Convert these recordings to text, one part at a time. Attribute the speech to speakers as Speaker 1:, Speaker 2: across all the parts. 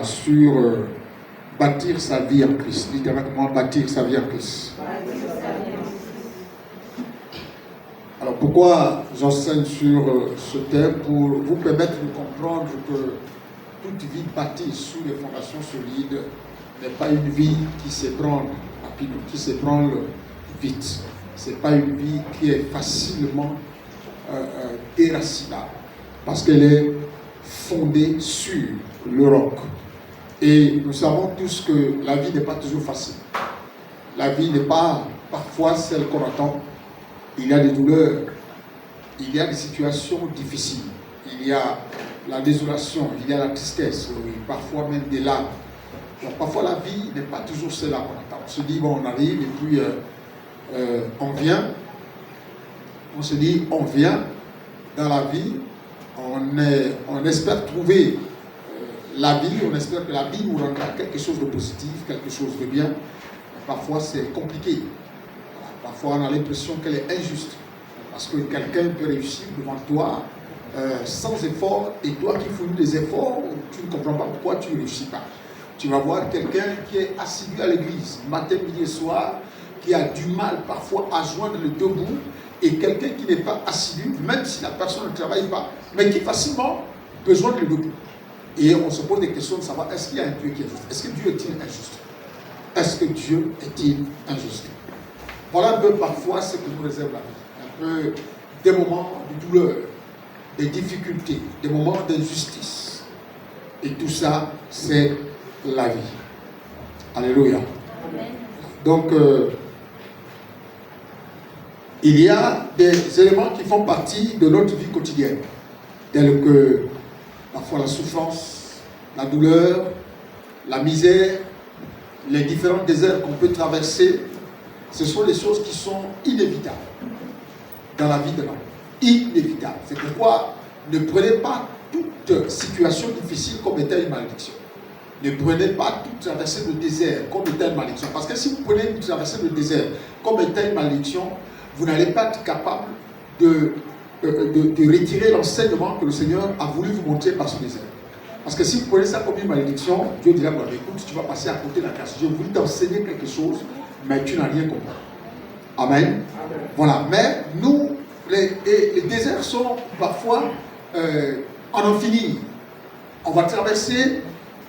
Speaker 1: sur bâtir sa vie en Christ. Littéralement, bâtir sa vie en Christ. Alors pourquoi j'enseigne sur ce thème? Pour vous permettre de comprendre que toute vie bâtie sous des fondations solides n'est pas une vie qui s'ébranle rapidement, qui s'ébranle vite. Ce n'est pas une vie qui est facilement déracinable, parce qu'elle est fondée sur le roc. Et nous savons tous que la vie n'est pas toujours facile. La vie n'est pas parfois celle qu'on attend. Il y a des douleurs, il y a des situations difficiles, il y a la désolation, il y a la tristesse, parfois même des larmes. Donc, parfois la vie n'est pas toujours celle-là qu'on attend. On se dit, bon, on arrive et puis on vient. On se dit, on vient dans la vie, on espère trouver la vie, on espère que la vie nous rendra quelque chose de positif, quelque chose de bien. Mais parfois c'est compliqué. Parfois on a l'impression qu'elle est injuste. Parce que quelqu'un peut réussir devant toi sans effort, et toi qui fournis des efforts, tu ne comprends pas pourquoi tu ne réussis pas. Tu vas voir quelqu'un qui est assidu à l'église, matin, midi et soir, qui a du mal parfois à joindre le deux bouts, et quelqu'un qui n'est pas assidu, même si la personne ne travaille pas, mais qui facilement peut joindre le deux bouts. Et on se pose des questions de savoir, est-ce qu'il y a un Dieu qui est juste? Est-ce que Dieu est-il injuste? Est-ce que Dieu est-il injuste? Voilà un peu parfois ce que nous réserve la vie. Un peu des moments de douleur, des difficultés, des moments d'injustice. Et tout ça, c'est la vie. Alléluia. Amen. Donc, il y a des éléments qui font partie de notre vie quotidienne, tels que parfois la souffrance, la douleur, la misère, les différents déserts qu'on peut traverser. Ce sont des choses qui sont inévitables dans la vie de l'homme. Inévitables. C'est pourquoi ne prenez pas toute situation difficile comme étant une malédiction. Ne prenez pas toute traversée de désert comme étant une malédiction. Parce que si vous prenez une traversée de désert comme étant une malédiction, vous n'allez pas être capable de retirer l'enseignement que le Seigneur a voulu vous montrer par ce désert. Parce que si vous prenez ça comme une malédiction, Dieu dira, bon, écoute, tu vas passer à côté de la grâce. J'ai voulu t'enseigner quelque chose, mais tu n'as rien compris. Amen. Amen. Voilà. Mais nous, les déserts sont parfois en infini. On va traverser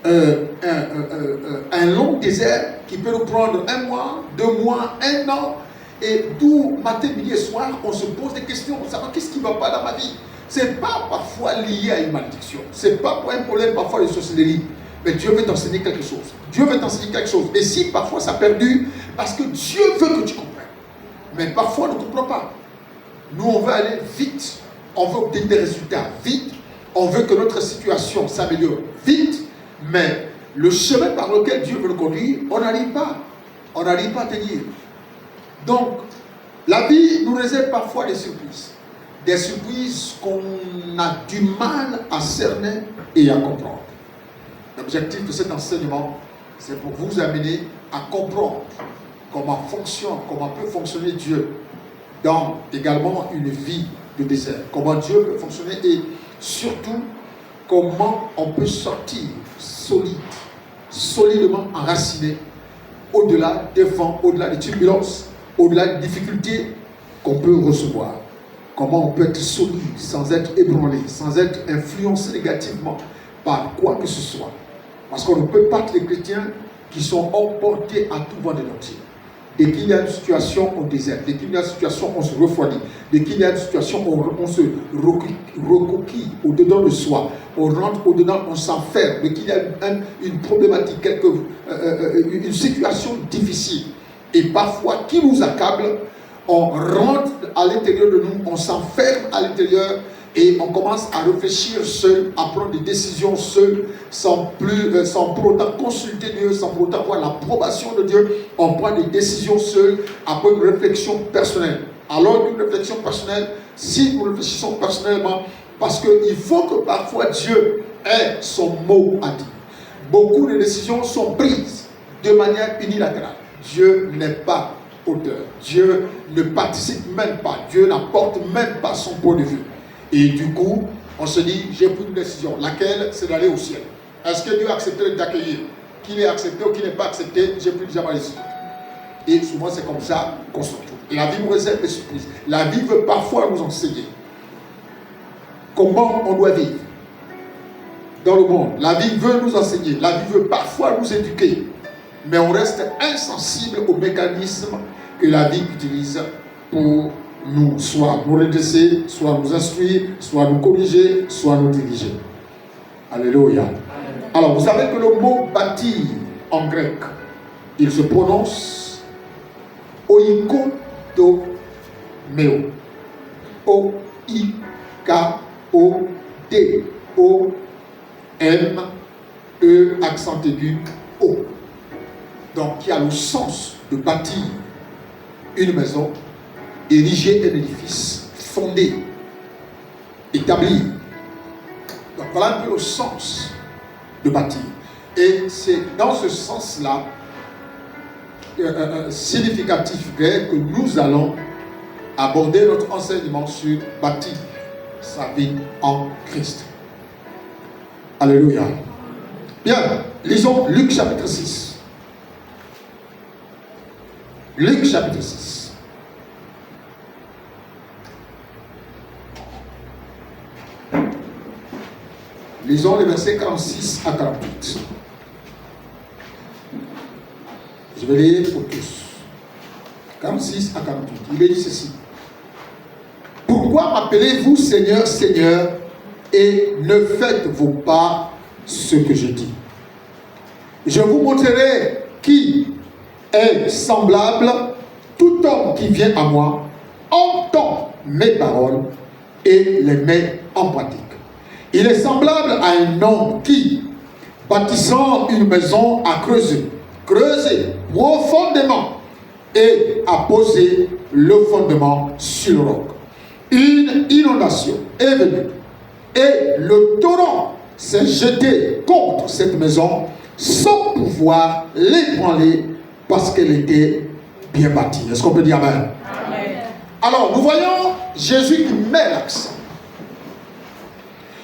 Speaker 1: un long désert qui peut nous prendre 1 mois, 2 mois, 1 an. Et d'où matin, midi et soir, on se pose des questions pour savoir qu'est-ce qui ne va pas dans ma vie. Ce n'est pas parfois lié à une malédiction. Ce n'est pas pour un problème parfois de sorcellerie. Mais Dieu veut t'enseigner quelque chose. Dieu veut t'enseigner quelque chose. Et si parfois ça perdure, parce que Dieu veut que tu comprennes. Mais parfois on ne comprend pas. Nous, on veut aller vite. On veut obtenir des résultats vite. On veut que notre situation s'améliore vite. Mais le chemin par lequel Dieu veut nous conduire, on n'arrive pas. On n'arrive pas à tenir. Donc, la vie nous réserve parfois des surprises. Des surprises qu'on a du mal à cerner et à comprendre. L'objectif de cet enseignement, c'est pour vous amener à comprendre comment peut fonctionner Dieu dans également une vie de désert. Comment Dieu peut fonctionner et surtout, comment on peut sortir solidement enraciné au-delà des vents, au-delà des turbulences, au-delà des difficultés qu'on peut recevoir. Comment on peut être solide sans être ébranlé, sans être influencé négativement par quoi que ce soit. Parce qu'on ne peut pas être les chrétiens qui sont emportés à tout vent de doctrine. Dès qu'il y a une situation, on déserte. Dès qu'il y a une situation, on se refroidit. Dès qu'il y a une situation, on se recoquille au-dedans de soi. On rentre au-dedans, on s'enferme. Dès qu'il y a une problématique, une situation difficile, et parfois qui nous accable, on rentre à l'intérieur de nous, on s'enferme à l'intérieur et on commence à réfléchir seul, à prendre des décisions seul, sans pour autant consulter Dieu, sans pour autant avoir l'approbation de Dieu. On prend des décisions seul après une réflexion personnelle. Alors qu'une réflexion personnelle, si nous réfléchissons personnellement, parce qu'il faut que parfois Dieu ait son mot à dire. Beaucoup de décisions sont prises de manière unilatérale. Dieu n'est pas auteur. Dieu ne participe même pas. Dieu n'apporte même pas son point de vue. Et du coup, on se dit, j'ai pris une décision. Laquelle? C'est d'aller au ciel. Est-ce que Dieu a accepté de t'accueillir? Qu'il est accepté ou qu'il n'est pas accepté, j'ai plus déjà mal ici. Et souvent c'est comme ça qu'on se retrouve. Et la vie nous réserve des surprises. La vie veut parfois nous enseigner comment on doit vivre dans le monde. La vie veut nous enseigner. La vie veut parfois nous éduquer. Mais on reste insensible aux mécanismes que la vie utilise pour nous, soit nous redresser, soit nous instruire, soit nous corriger, soit nous diriger. Alléluia. Alors, vous savez que le mot bâtir en grec, il se prononce oikodomeo. O-I-K-O-D-O-M-E accent aigu O. Donc, qui a le sens de bâtir une maison, ériger un édifice, fonder, établir. Donc, voilà un peu le sens de bâtir. Et c'est dans ce sens-là, significatif que nous allons aborder notre enseignement sur bâtir sa vie en Christ. Alléluia. Bien, lisons Luc chapitre 6. Luc chapitre 6. Lisons les versets 46 à 48. Je vais lire pour tous. 46 à 48. Il est dit ceci. Pourquoi m'appelez-vous Seigneur, Seigneur, et ne faites-vous pas ce que je dis? Je vous montrerai qui est semblable. Tout homme qui vient à moi entend mes paroles et les met en pratique. Il est semblable à un homme qui, bâtissant une maison, a creusé profondément et a posé le fondement sur le roc. Une inondation est venue et le torrent s'est jeté contre cette maison sans pouvoir l'ébranler parce qu'elle était bien bâtie. Est-ce qu'on peut dire amen? Amen. Alors, nous voyons Jésus qui met l'accent.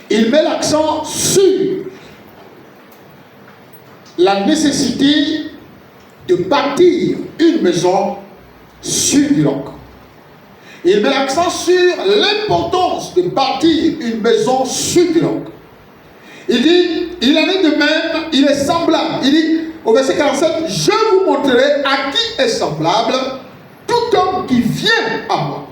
Speaker 1: Il met l'accent sur la nécessité de bâtir une maison sur du roc. Il met l'accent sur l'importance de bâtir une maison sur du roc. Il dit, il en est de même, il est semblable. Il dit, au verset 47, je vous montrerai à qui est semblable tout homme qui vient à moi.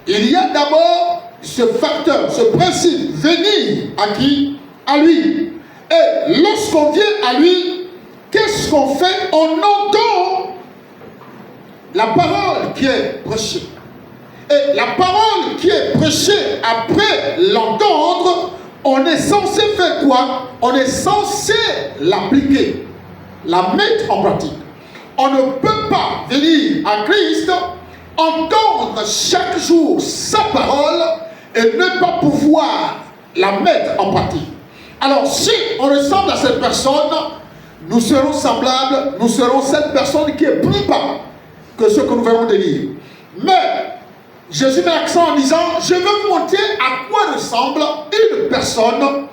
Speaker 1: Il y a d'abord ce facteur, ce principe, venir à qui? À lui. Et lorsqu'on vient à lui, qu'est-ce qu'on fait? On entend la parole qui est prêchée. Et la parole qui est prêchée, après l'entendre, on est censé faire quoi? On est censé l'appliquer, la mettre en pratique. On ne peut pas venir à Christ, entendre chaque jour sa parole et ne pas pouvoir la mettre en pratique. Alors si on ressemble à cette personne, nous serons semblables, nous serons cette personne qui est plus bas que ce que nous venons de lire. Mais Jésus met l'accent en disant, je veux vous montrer à quoi ressemble une personne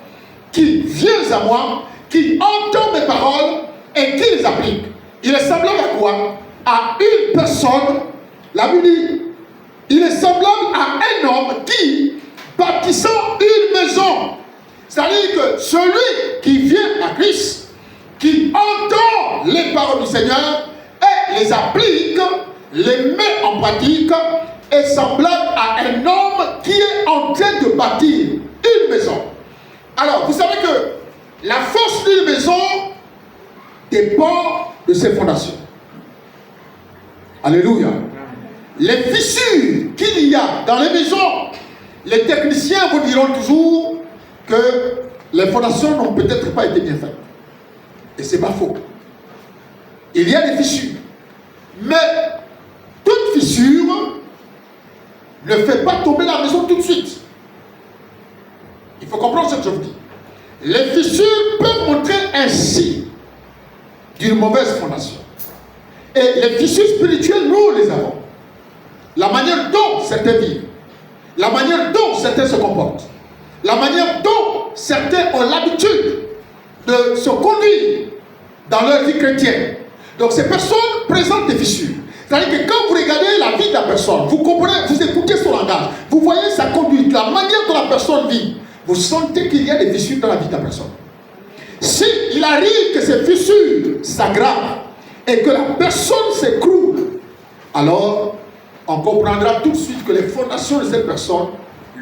Speaker 1: qui vient à moi, qui entend mes paroles et qui les applique. Il est semblable à quoi? À une personne, la Bible dit, il est semblable à un homme qui, bâtissant une maison, c'est-à-dire que celui qui vient à Christ, qui entend les paroles du Seigneur et les applique, les met en pratique, est semblable à un homme qui est en train de bâtir une maison. Alors, vous savez que la force d'une maison dépend de ses fondations. Alléluia. Les fissures qu'il y a dans les maisons, les techniciens vous diront toujours que les fondations n'ont peut-être pas été bien faites. Et ce n'est pas faux. Il y a des fissures. Mais toute fissure ne fait pas tomber la maison tout de suite. Il faut comprendre ce que je vous dis. Les fissures peuvent montrer un signe d'une mauvaise fondation. Et les fissures spirituelles, nous les avons. La manière dont certains vivent, la manière dont certains se comportent, la manière dont certains ont l'habitude de se conduire dans leur vie chrétienne. Donc ces personnes présentent des fissures. C'est-à-dire que quand vous regardez la vie de la personne, vous comprenez, vous écoutez son langage, vous voyez sa conduite, la manière dont la personne vit, vous sentez qu'il y a des fissures dans la vie de la personne. Si il arrive que ces fissures s'aggravent et que la personne s'écroule, alors on comprendra tout de suite que les fondations de cette personne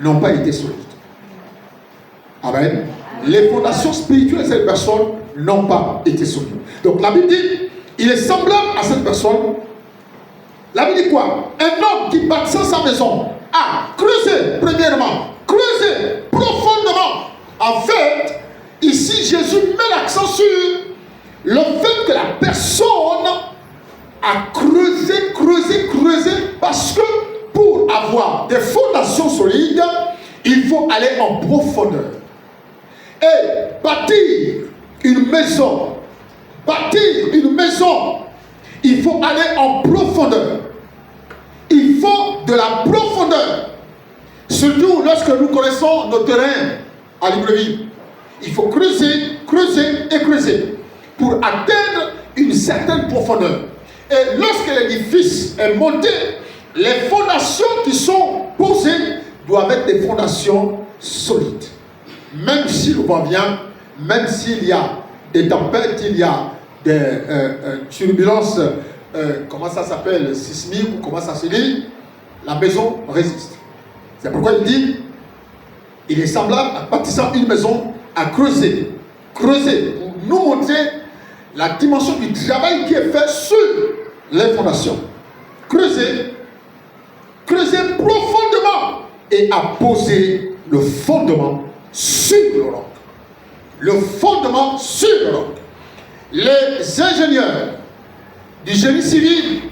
Speaker 1: n'ont pas été solides. Amen. Les fondations spirituelles de cette personne n'ont pas été solides. Donc la Bible dit, il est semblable à cette personne. La Bible dit quoi? Un homme qui bâtissant sa maison a creusé, premièrement, creusé profondément. En fait, ici Jésus met l'accent sur le fait que la personne a creusé, parce que pour avoir des fondations solides, il faut aller en profondeur. Et bâtir une maison, il faut aller en profondeur. Il faut de la profondeur. Surtout lorsque nous connaissons nos terrains à Libreville. Il faut creuser pour atteindre une certaine profondeur. Et lorsque l'édifice est monté, les fondations qui sont posées doivent être des fondations solides. Même si le vent vient, même s'il y a des tempêtes, il y a des turbulences, comment ça s'appelle, sismiques ou comment ça se dit, la maison résiste. C'est pourquoi il dit, il est semblable à bâtissant une maison à creuser pour nous montrer la dimension du travail qui est fait sur les fondations. Creuser profondément et à poser le fondement sur le roc. Le fondement sur le roc. Les ingénieurs du génie civil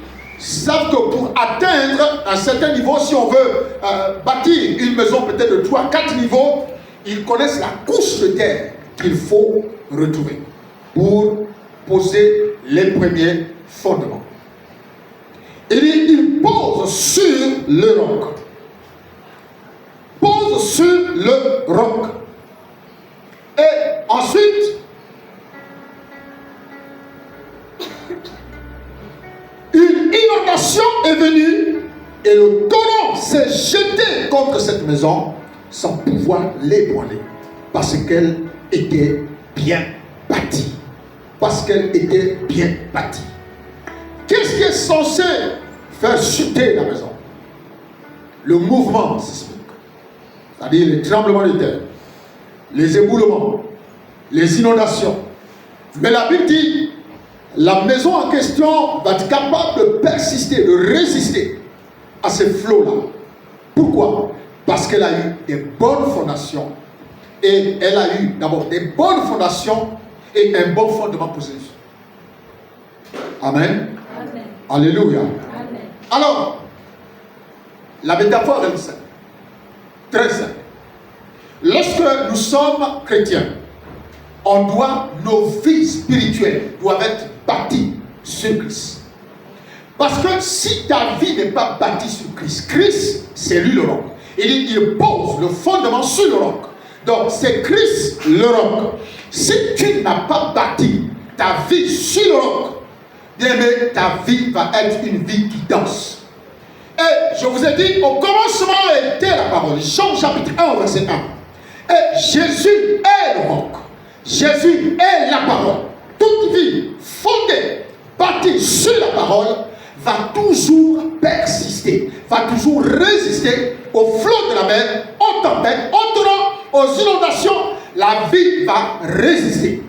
Speaker 1: savent que pour atteindre un certain niveau, si on veut bâtir une maison peut-être de 3-4 niveaux, ils connaissent la couche de terre qu'il faut retrouver pour poser les premiers fondements. Et il pose sur le roc. Pose sur le roc. Et ensuite, une inondation est venue et le torrent s'est jeté contre cette maison sans pouvoir l'ébranler parce qu'elle était bien bâtie. Qu'est-ce qui est censé faire chuter la maison? Le mouvement sismique, c'est-à-dire les tremblements de terre, les éboulements, les inondations. Mais la Bible dit, la maison en question va être capable de persister, de résister à ces flots-là. Pourquoi? Parce qu'elle a eu des bonnes fondations. Et elle a eu d'abord des bonnes fondations et un bon fondement posé. Amen. Amen. Alléluia. Amen. Alors, la métaphore est simple. Très simple. Lorsque nous sommes chrétiens, nos vies spirituelles doivent être bâties sur Christ. Parce que si ta vie n'est pas bâtie sur Christ, Christ, c'est lui le roc. Il pose le fondement sur le roc. Donc, c'est Christ le roc. Si tu n'as pas bâti ta vie sur le roc, bien aimé, ta vie va être une vie qui danse. Et je vous ai dit, au commencement était la parole. Jean chapitre 1, verset 1. Et Jésus est le roc. Jésus est la parole. Toute vie fondée, bâtie sur la parole, va toujours persister, va toujours résister au flot de la mer, aux tempêtes, aux torrents, aux inondations. La vie va résister.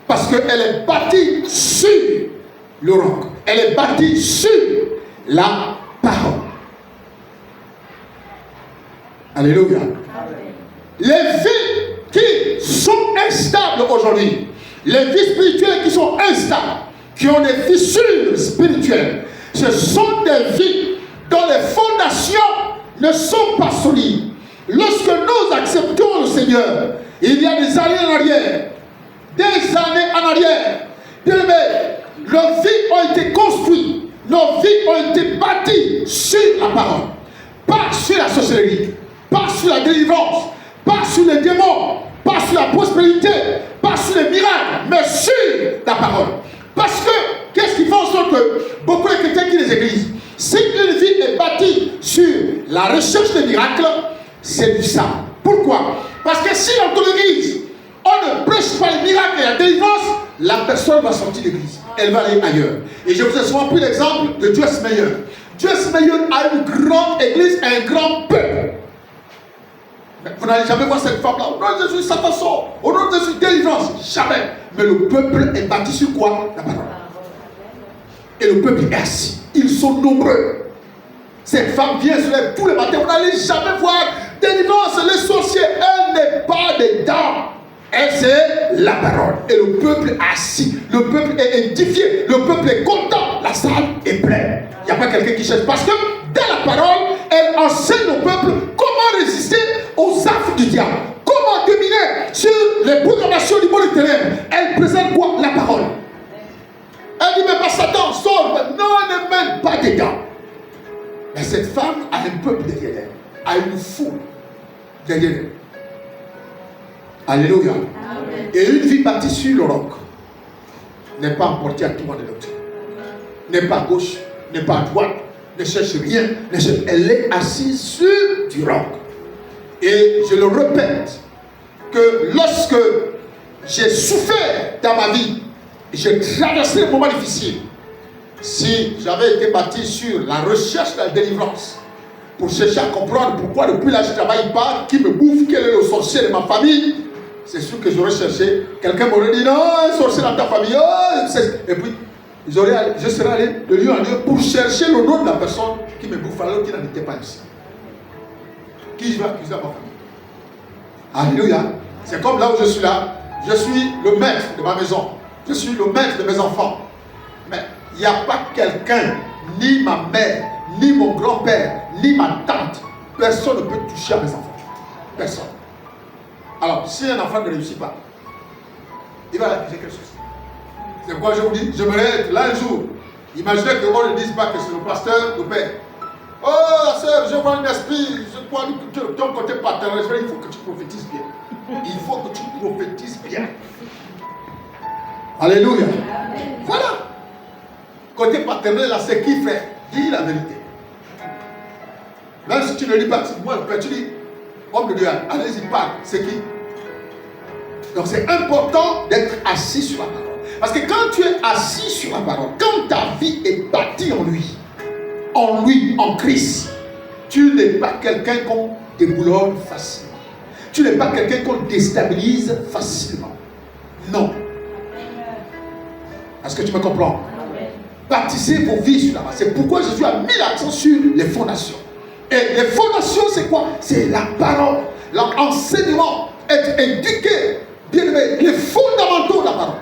Speaker 1: Parce qu'elle est bâtie sur le roc. Elle est bâtie sur la parole. Alléluia. Les vies qui sont instables aujourd'hui, les vies spirituelles qui sont instables, qui ont des fissures spirituelles, ce sont des vies dont les fondations ne sont pas solides. Lorsque nous acceptons le Seigneur, il y a des années en arrière, bien aimés, nos vies ont été construites, nos vies ont été bâties sur la parole, pas sur la sorcellerie, pas sur la délivrance, pas sur les démons, pas sur la prospérité, pas pas sur les miracles, mais sur la parole. Parce que, qu'est-ce qui fait en sorte que beaucoup de chrétiens qui les églises, si une vie est bâtie sur la recherche des miracles, c'est du sang. Pourquoi? Parce que si dans ton église, on ne prêche pas les miracles et la délivrance, la personne va sortir de l'église. Elle va aller ailleurs. Et je vous ai souvent pris l'exemple de Joyce Meyer. Joyce Meyer a une grande église et un grand peuple. Mais vous n'allez jamais voir cette femme-là. Au nom de Jésus, Satan sort. Au nom de Jésus, délivrance. Jamais. Mais le peuple est bâti sur quoi? La parole. Et le peuple est assis. Ils sont nombreux. Cette femme vient se lève tous les matins. Vous n'allez jamais voir délivrance. Les sorciers, elle n'est pas dedans. Elle, c'est la parole. Et le peuple est assis. Le peuple est édifié. Le peuple est content. La salle est pleine. Il n'y a pas quelqu'un qui cherche. Parce que dans la parole, elle enseigne au peuple comment résister aux affres du diable. Comment dominer sur les programmations du monde ténèbres. Elle présente quoi? La parole. Elle dit, mais pas Satan, sort. Non, elle n'est même pas dedans. Mais cette femme a un peuple derrière elle. A une foule derrière elle. Alléluia. Amen. Et une vie bâtie sur le roc n'est pas emportée à tout moment de doctrine. N'est pas à gauche, n'est pas à droite, ne cherche rien. Elle est assise sur du roc. Et je le répète, que lorsque j'ai souffert dans ma vie, j'ai traversé des moments difficiles. Si j'avais été bâti sur la recherche de la délivrance, pour chercher à comprendre pourquoi depuis là je ne travaille pas, qui me bouffe, quel est le sorcier de ma famille, c'est sûr que j'aurais cherché. Quelqu'un m'aurait dit non, un sorcier dans ta famille. Oh, et puis je serais allé de lieu en lieu pour chercher le nom de la personne qui me bouffe alors qu'il n'en était pas ici. Qui je vais accuser à ma famille? Alléluia. C'est comme là où je suis là. Je suis le maître de ma maison. Je suis le maître de mes enfants. Mais il n'y a pas quelqu'un, ni ma mère, ni mon grand-père, ni ma tante. Personne ne peut toucher à mes enfants. Personne. Alors, si un enfant ne réussit pas, il va accuser quelque chose. C'est pourquoi je vous dis, j'aimerais être là un jour. Imaginez qu'on ne dise pas que c'est le pasteur, le père. Oh, la sœur, je vois un esprit, je crois que ton côté paternel, il faut que tu prophétises bien. Il faut que tu prophétises bien. Alléluia. Voilà. Côté paternel, là, c'est qui, frère? Dis la vérité. Même si tu ne lis pas, moi, le père, tu dis, homme de Dieu, allez-y, parle. C'est qui? Donc, c'est important d'être assis sur la parole. Parce que quand tu es assis sur la parole, quand ta vie est bâtie en lui, en Christ, tu n'es pas quelqu'un qu'on déboulonne facilement. Tu n'es pas quelqu'un qu'on déstabilise facilement. Non. Est-ce que tu me comprends? Bâtissez vos vies sur la base. C'est pourquoi Jésus a mis l'accent sur les fondations. Et les fondations, c'est quoi? C'est la parole, l'enseignement, être éduqué, bien aimé, les fondamentaux de la parole.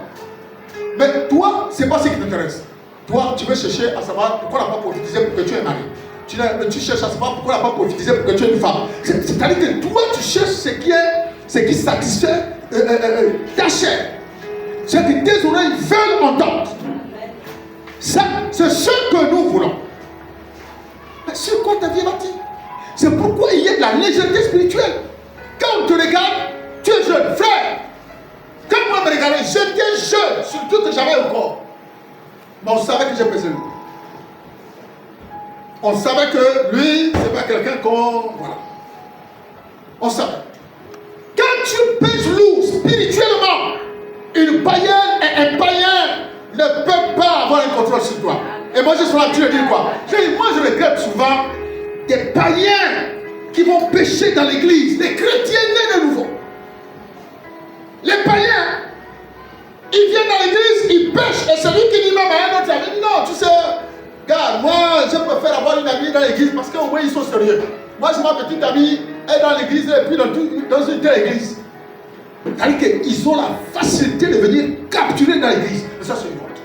Speaker 1: Mais toi, ce n'est pas ce qui t'intéresse. Toi, tu veux chercher à savoir pourquoi on n'a pas prophétisé pour que tu es marié. Tu cherches à savoir pourquoi on n'a pas prophétisé pour que tu es une femme. C'est-à-dire que toi, tu cherches ce qui satisfait ta chair. Ce que tes oreilles veulent entendre. Ça, c'est ce que nous voulons. Mais sur quoi ta vie est bâtie? C'est pourquoi il y a de la légèreté spirituelle. Quand on te regarde, tu es jeune, frère. Quand moi me regardais, j'étais jeune, surtout que j'avais un corps. Mais on savait que j'ai pesé lourd. On savait que lui, c'est pas quelqu'un qu'on... Voilà. On savait. Quand tu pèses lourd spirituellement, une païenne et un païen ne peuvent pas avoir un contrôle sur toi. Et moi je suis là, tu veux dire quoi? Moi je regrette souvent des païens qui vont pécher dans l'église, des chrétiens nés de nouveau. Les païens, ils viennent dans l'église, ils pêchent, et celui qui dit même à un autre ami, non, tu sais, gars, moi je préfère avoir une amie dans l'église parce qu'au moins ils sont sérieux. Moi c'est ma petite amie, elle est dans l'église et puis dans une telle église. C'est-à-dire qu'ils ont la facilité de venir capturer dans l'église. Mais ça c'est une honte.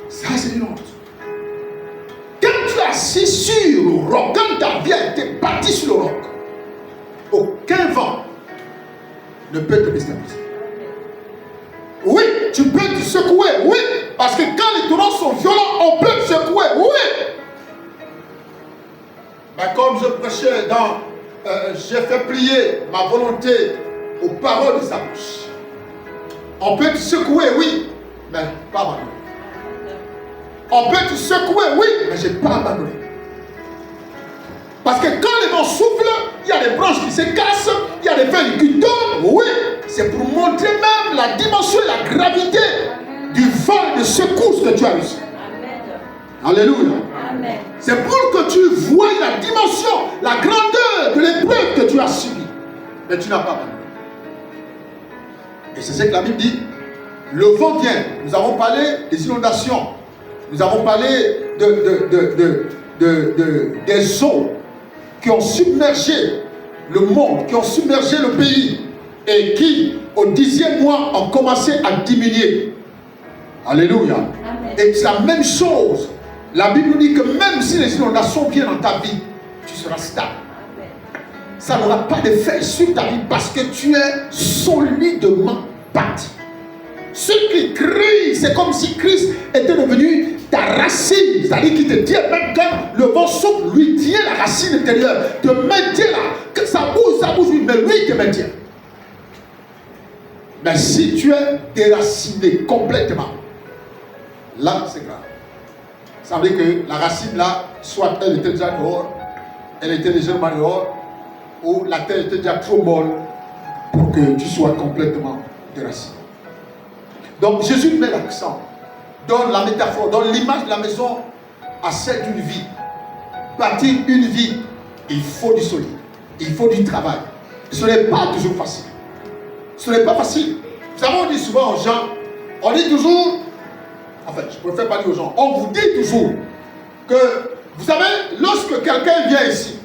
Speaker 1: Ça c'est une honte. Quand tu es assis sur le roc, quand ta vie a été bâtie sur le roc, aucun vent ne peut te déstabiliser. Oui, tu peux te secouer, oui, parce que quand les torrents sont violents, on peut te secouer, oui. Mais comme je prêchais j'ai fait plier ma volonté aux paroles de sa bouche. On peut te secouer, oui, mais pas abandonner. On peut te secouer, oui, mais je n'ai pas abandonné. Parce que quand les vents soufflent, il y a des branches qui se cassent, il y a des feuilles qui tombent, oui. C'est pour montrer même la dimension et la gravité du vent et de secousse que tu as reçu. Alléluia. Amen. C'est pour que tu vois la dimension, la grandeur de l'épreuve que tu as subie. Mais tu n'as pas abandonné. Et c'est ce que la Bible dit. Le vent vient. Nous avons parlé des inondations. Nous avons parlé des eaux qui ont submergé le monde, qui ont submergé le pays et qui, au 10e mois, ont commencé à diminuer. Alléluia. Amen. Et c'est la même chose. La Bible nous dit que même si les inondations viennent dans ta vie, tu seras stable. Amen. Ça n'aura pas d'effet sur ta vie parce que tu es solidement bâti. Ceux qui crient, c'est comme si Christ était devenu ta racine. C'est-à-dire qu'il te tient, même quand le vent souffle, lui tient la racine intérieure, te maintient là. Que ça bouge, oui, mais lui te maintient. Mais si tu es déraciné complètement, là c'est grave. Ça veut dire que la racine là, soit elle était déjà dehors, elle était légèrement dehors, ou la terre était déjà trop molle pour que tu sois complètement déraciné. Donc Jésus met l'accent, donne la métaphore, donne l'image de la maison à celle d'une vie. Bâtir une vie, il faut du solide, il faut du travail. Ce n'est pas toujours facile. Ce n'est pas facile. Vous savez, on dit souvent aux gens, on dit toujours, enfin, je préfère pas dire aux gens, on vous dit toujours que, vous savez, lorsque quelqu'un vient ici,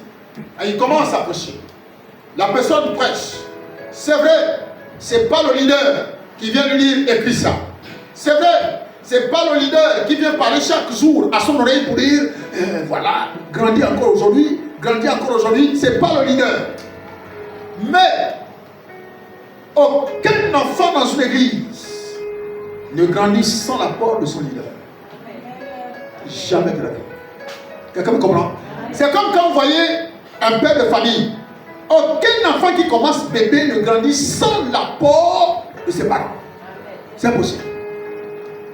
Speaker 1: et il commence à prêcher, la personne prêche, c'est vrai, c'est pas le leader qui vient lui dire écris ça. C'est vrai, c'est pas le leader qui vient parler chaque jour à son oreille pour dire voilà, grandis encore aujourd'hui, c'est pas le leader. Mais aucun enfant dans une église ne grandit sans l'apport de son leader. Jamais de la vie. Quelqu'un me comprend? C'est comme quand vous voyez un père de famille. Aucun enfant qui commence bébé ne grandit sans l'apport de ses parents. C'est impossible.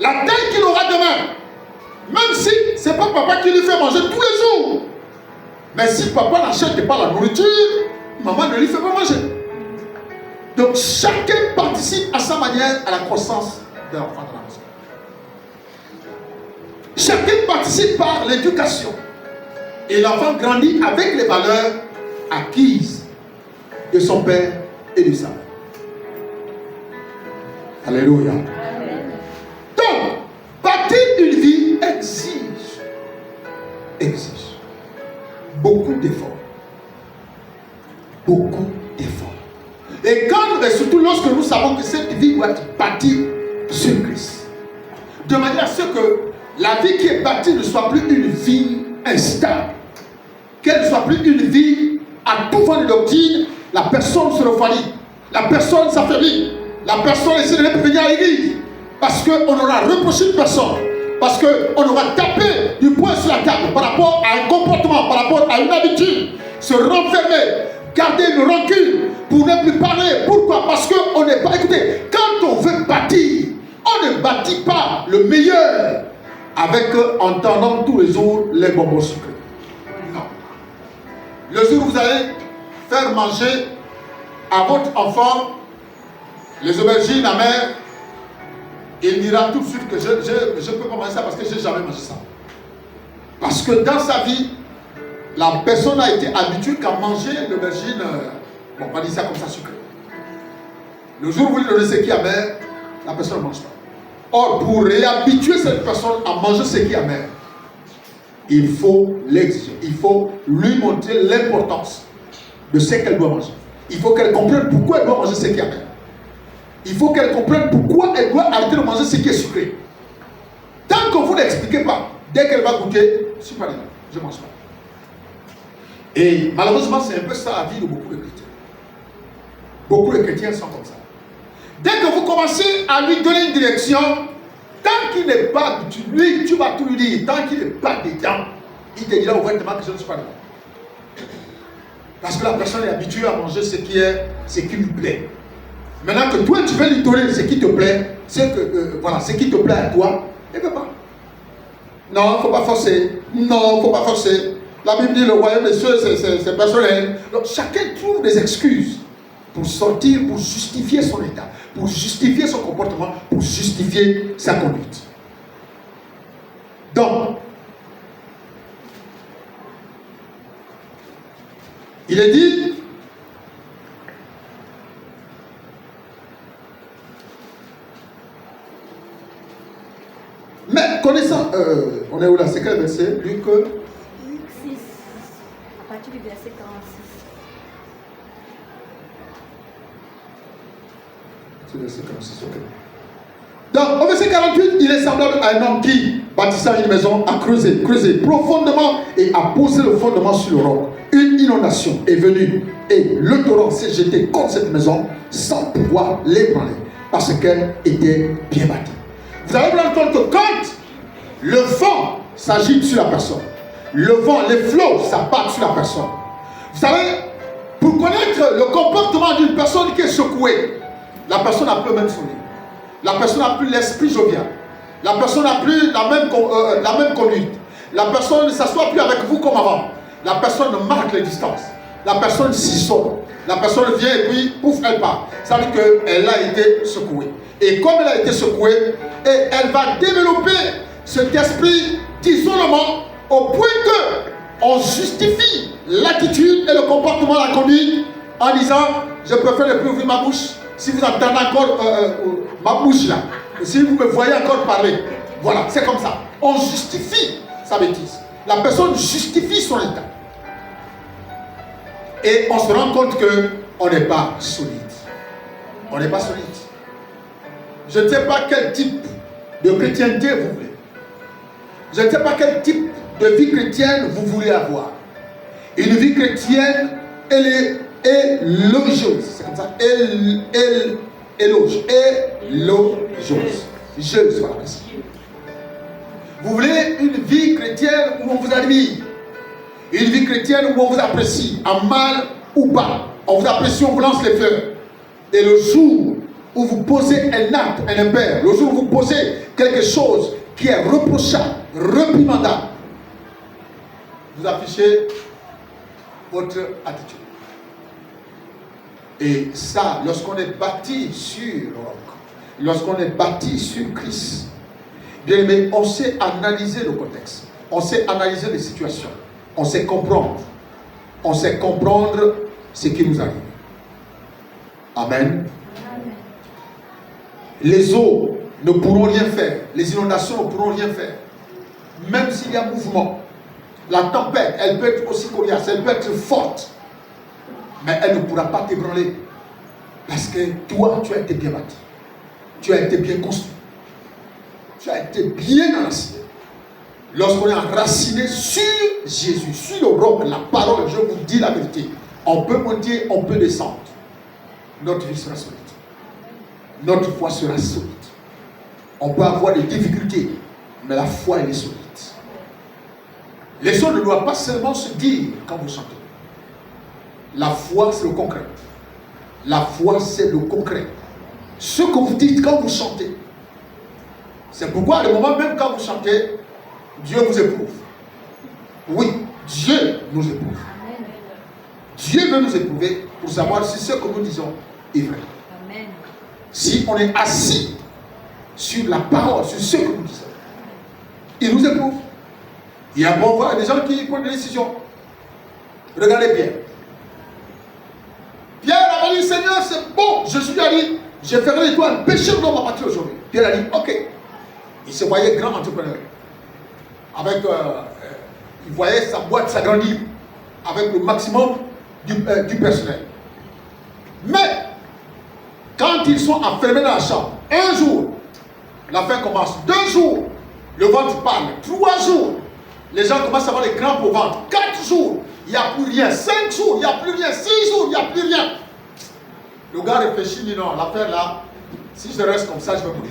Speaker 1: La taille qu'il aura demain, même si ce n'est pas papa qui lui fait manger tous les jours, mais si papa n'achète pas la nourriture, maman ne lui fait pas manger. Donc chacun participe à sa manière à la croissance de l'enfant de la maison. Chacun participe par l'éducation. Et l'enfant grandit avec les valeurs acquises de son père et de sa mère. Alléluia. Amen. Donc, bâtir une vie exige beaucoup d'efforts. Beaucoup d'efforts. Et quand, et surtout lorsque nous savons que cette vie doit être bâtie sur Christ, de manière à ce que la vie qui est bâtie ne soit plus une vie instable, qu'elle ne soit plus une vie à tout vent de doctrine, la personne se refroidit, la personne s'affaiblit, la personne essaie de ne plus venir à l'église, parce qu'on aura reproché une personne, parce qu'on aura tapé du poing sur la table par rapport à un comportement, par rapport à une habitude, se renfermer, garder une rancune pour ne plus parler. Pourquoi? Parce qu'on n'est pas écouté. Quand on veut bâtir, on ne bâtit pas le meilleur avec en tendant tous les jours les bonbons sucrés. Non. Le jour où vous allez faire manger à votre enfant les aubergines amères, il dira tout de suite que je ne peux pas manger ça parce que je n'ai jamais mangé ça. Parce que dans sa vie, la personne a été habituée qu'à manger l'aubergine, bon, on va dire ça comme ça, sucré. Le jour où vous lui donnez ce qui est amer, la personne ne mange pas. Or, pour réhabituer cette personne à manger ce qui est amer, il faut l'exiger. Il faut lui montrer l'importance de ce qu'elle doit manger. Il faut qu'elle comprenne pourquoi elle doit manger ce qui est amer. Il faut qu'elle comprenne pourquoi elle doit arrêter de manger ce qui est sucré. Tant que vous n'expliquez pas, dès qu'elle va goûter, je ne suis pas dedans, je ne mange pas. Et malheureusement, c'est un peu ça la vie de beaucoup de chrétiens. Beaucoup de chrétiens sont comme ça. Dès que vous commencez à lui donner une direction, tant qu'il n'est pas habitué, lui, tu vas tout lui dire, tant qu'il n'est pas dedans, il te dira ouvertement que je ne suis pas dedans. Parce que la personne est habituée à manger ce qui lui plaît. Maintenant que toi tu veux lui donner ce qui te plaît, ce qui te plaît à toi, elle ne veut pas. Non, il ne faut pas forcer. Non, il ne faut pas forcer. La Bible dit le royaume des cieux, c'est personnel. Donc chacun trouve des excuses pour sortir, pour justifier son état, pour justifier son comportement, pour justifier sa conduite. Donc, il est dit, mais connaissant, on est où là, c'est quel verset? Luc 6,
Speaker 2: à partir du verset 46.
Speaker 1: C'est verset 46, ok. Donc, au verset 48, il est semblable à un homme qui, bâtissant une maison, a creusé profondément et a posé le fondement sur le roc. Une inondation est venue et le torrent s'est jeté contre cette maison sans pouvoir l'ébranler parce qu'elle était bien bâtie. Vous allez vous rendre compte que quand le vent s'agite sur la personne, le vent, les flots s'abattent sur la personne, vous savez, pour connaître le comportement d'une personne qui est secouée, la personne n'a plus le même sourire. La personne n'a plus l'esprit jovial. La personne n'a plus la même conduite. La personne ne s'assoit plus avec vous comme avant. La personne marque les distances. La personne s'isole. La personne vient et puis, pouf, elle part. Ça veut dire qu'elle a été secouée. Et comme elle a été secouée, et elle va développer cet esprit d'isolement au point que on justifie l'attitude et le comportement, la conduite en disant, je préfère ne plus ouvrir ma bouche. Si vous entendez encore ma bouche là, si vous me voyez encore parler, voilà, c'est comme ça. On justifie sa bêtise. La personne justifie son état. Et on se rend compte qu'on n'est pas solide. On n'est pas solide. Je ne sais pas quel type de chrétienté vous voulez. Je ne sais pas quel type de vie chrétienne vous voulez avoir. Une vie chrétienne, elle est élogieuse. C'est comme ça. Élogieuse. Jeuse, voilà. Vous voulez une vie chrétienne où on vous admire. Une vie chrétienne où on vous apprécie, en mal ou pas. On vous apprécie, on vous lance les fleurs. Et le jour où vous posez un acte, un impair, le jour où vous posez quelque chose qui est reprochable, réprimandable, vous affichez votre attitude. Et ça, lorsqu'on est bâti sur le roc, lorsqu'on est bâti sur Christ, bien aimé, on sait analyser le contexte, on sait analyser les situations, on sait comprendre ce qui nous arrive. Amen.
Speaker 2: Amen.
Speaker 1: Les eaux ne pourront rien faire, les inondations ne pourront rien faire, même s'il y a mouvement. La tempête, elle peut être aussi coriace, elle peut être forte, mais elle ne pourra pas t'ébranler. Parce que toi, tu as été bien bâti. Tu as été bien construit. Tu as été bien enraciné. Lorsqu'on est enraciné sur Jésus, sur le roc, la parole, je vous dis la vérité. On peut monter, on peut descendre. Notre vie sera solide. Notre foi sera solide. On peut avoir des difficultés, mais la foi, elle est solide. Les choses ne doivent pas seulement se dire quand vous chantez. La foi, c'est le concret. La foi, c'est le concret. Ce que vous dites quand vous chantez. C'est pourquoi, à le moment même quand vous chantez, Dieu vous éprouve. Oui, Dieu nous éprouve.
Speaker 2: Amen.
Speaker 1: Dieu veut nous éprouver pour savoir si ce que nous disons est vrai.
Speaker 2: Amen.
Speaker 1: Si on est assis sur la parole, sur ce que nous disons, il nous éprouve. Il y a bon voir des gens qui prennent des décisions. Regardez Pierre. Pierre a dit, Seigneur, c'est bon. Jésus a dit, je ferai de toi un pécheur dans ma patrie aujourd'hui. Pierre a dit, ok. Il se voyait grand entrepreneur. Avec, il voyait sa boîte s'agrandir avec le maximum du personnel. Mais, quand ils sont enfermés dans la chambre, un jour, l'affaire commence. 2 jours, le ventre parle. 3 jours, les gens commencent à avoir des crampes au ventre. 4 jours, il n'y a plus rien. 5 jours, il n'y a plus rien. 6 jours, il n'y a plus rien. Le gars réfléchit, dit non, l'affaire là, si je reste comme ça, je vais mourir.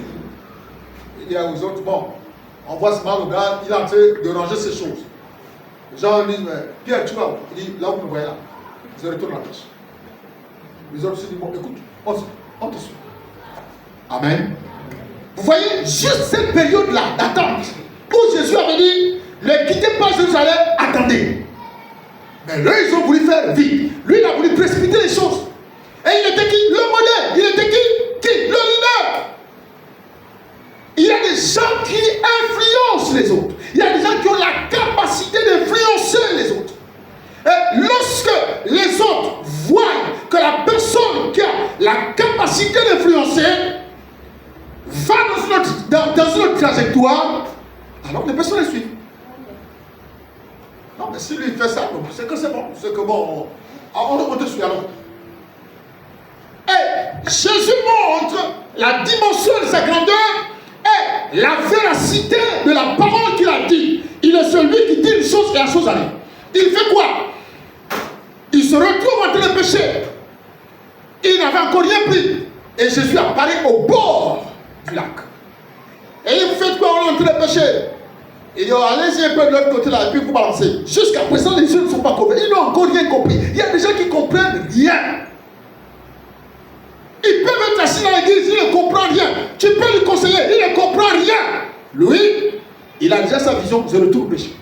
Speaker 1: Il dit aux autres, bon, on voit ce mal, le gars, il est en train de ranger ses choses. Les gens disent, mais Pierre, tu vas où? Il dit, là où vous me voyez là, je retourne la pêche. Les autres se disent, bon, écoute, On te suit. Amen. Vous voyez, juste cette période-là d'attente, où Jésus avait dit, ne quittez pas Jérusalem, attendez. Mais là, ils ont voulu faire vite. Lui, il a voulu précipiter les choses. Et il était qui? Le modèle. Il était qui? Le leader. Il y a des gens qui influencent les autres. Il y a des gens qui ont la capacité d'influencer les autres. Et lorsque les autres voient que la personne qui a la capacité d'influencer va dans une autre trajectoire, alors les personnes les suivent. Non, mais si lui fait ça, c'est que c'est bon. C'est que bon, on te suit alors. Et Jésus montre la dimension de sa grandeur et la véracité de la parole qu'il a dit. Il est celui qui dit une chose et la chose arrive. Il fait quoi? Il se retrouve entre les péchés. Il n'avait encore rien pris. Et Jésus apparaît au bord du lac. Et il fait quoi? On est entre les péchés. Et il dit, allez-y un peu de l'autre côté là, et puis vous balancez. Jusqu'à présent, les jeunes ne sont pas convaincus. Ils n'ont encore rien compris. Il y a des gens qui ne comprennent rien. Ils peuvent être assis dans l'église, il ne comprend rien. Tu peux lui conseiller, il ne comprend rien. Lui, il a déjà sa vision, je retourne au péché.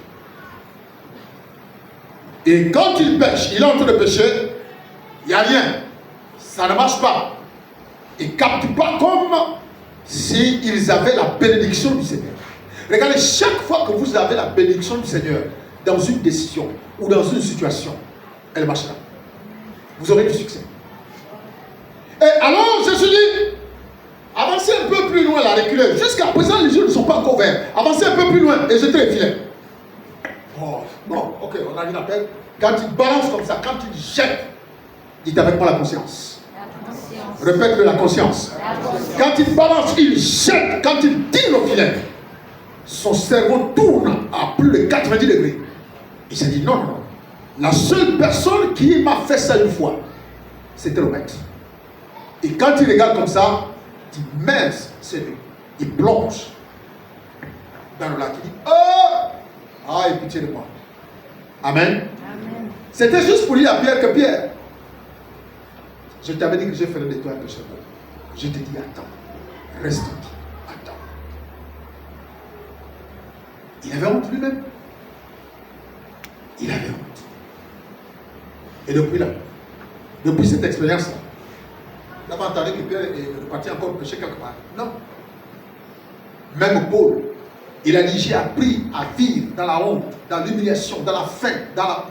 Speaker 1: Et quand il pêche, il est en train de pêcher, il n'y a rien. Ça ne marche pas. Ils ne captent pas comme s'ils avaient la bénédiction du Seigneur. Regardez, chaque fois que vous avez la bénédiction du Seigneur dans une décision ou dans une situation, elle marchera. Vous aurez du succès. Et alors, Jésus dit, avancez un peu plus loin, la reculez. Jusqu'à présent, les yeux ne sont pas encore verts. Avancez un peu plus loin et jetez les filets. Oh, bon, ok, on a dit l'appel. Quand il balance comme ça, quand il jette, dites avec moi la conscience. Répète la conscience. Quand il balance, il jette. Quand il tire le filet, son cerveau tourne à plus de 90 degrés. Il s'est dit non, non. La seule personne qui m'a fait ça une fois, c'était le maître. Et quand il regarde comme ça, il dit mince, c'est lui. Il plonge dans le lac. Il dit oh, ah, et pitié de moi. Amen. Amen. C'était juste pour dire à Pierre que Pierre, je t'avais dit que j'ai fait de toi un pécheur. Je te dis attends, reste dit, attends. Il avait honte lui-même. Il avait honte. Et depuis là, depuis cette expérience-là, vous n'avez entendu que Pierre est reparti encore pécher quelque part. Non. Même Paul, il a dit j'ai appris à vivre dans la honte, dans l'humiliation, dans la faim,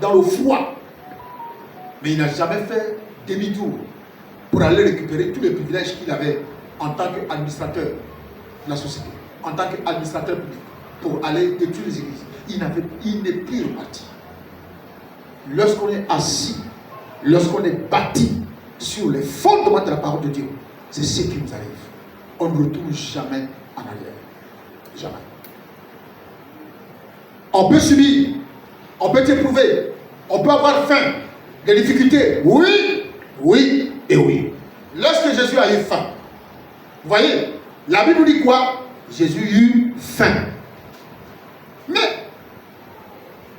Speaker 1: dans le froid. Mais il n'a jamais fait demi-tour pour aller récupérer tous les privilèges qu'il avait en tant qu'administrateur de la société, en tant qu'administrateur public, pour aller détruire les églises. Il n'est plus reparti. Lorsqu'on est assis, lorsqu'on est bâti sur les fondements de la parole de Dieu, c'est ce qui nous arrive. On ne retourne jamais en arrière. Jamais. On peut subir, on peut éprouver, on peut avoir faim, des difficultés. Oui, oui et oui. Lorsque Jésus a eu faim, vous voyez, la Bible dit quoi? Jésus eut faim. Mais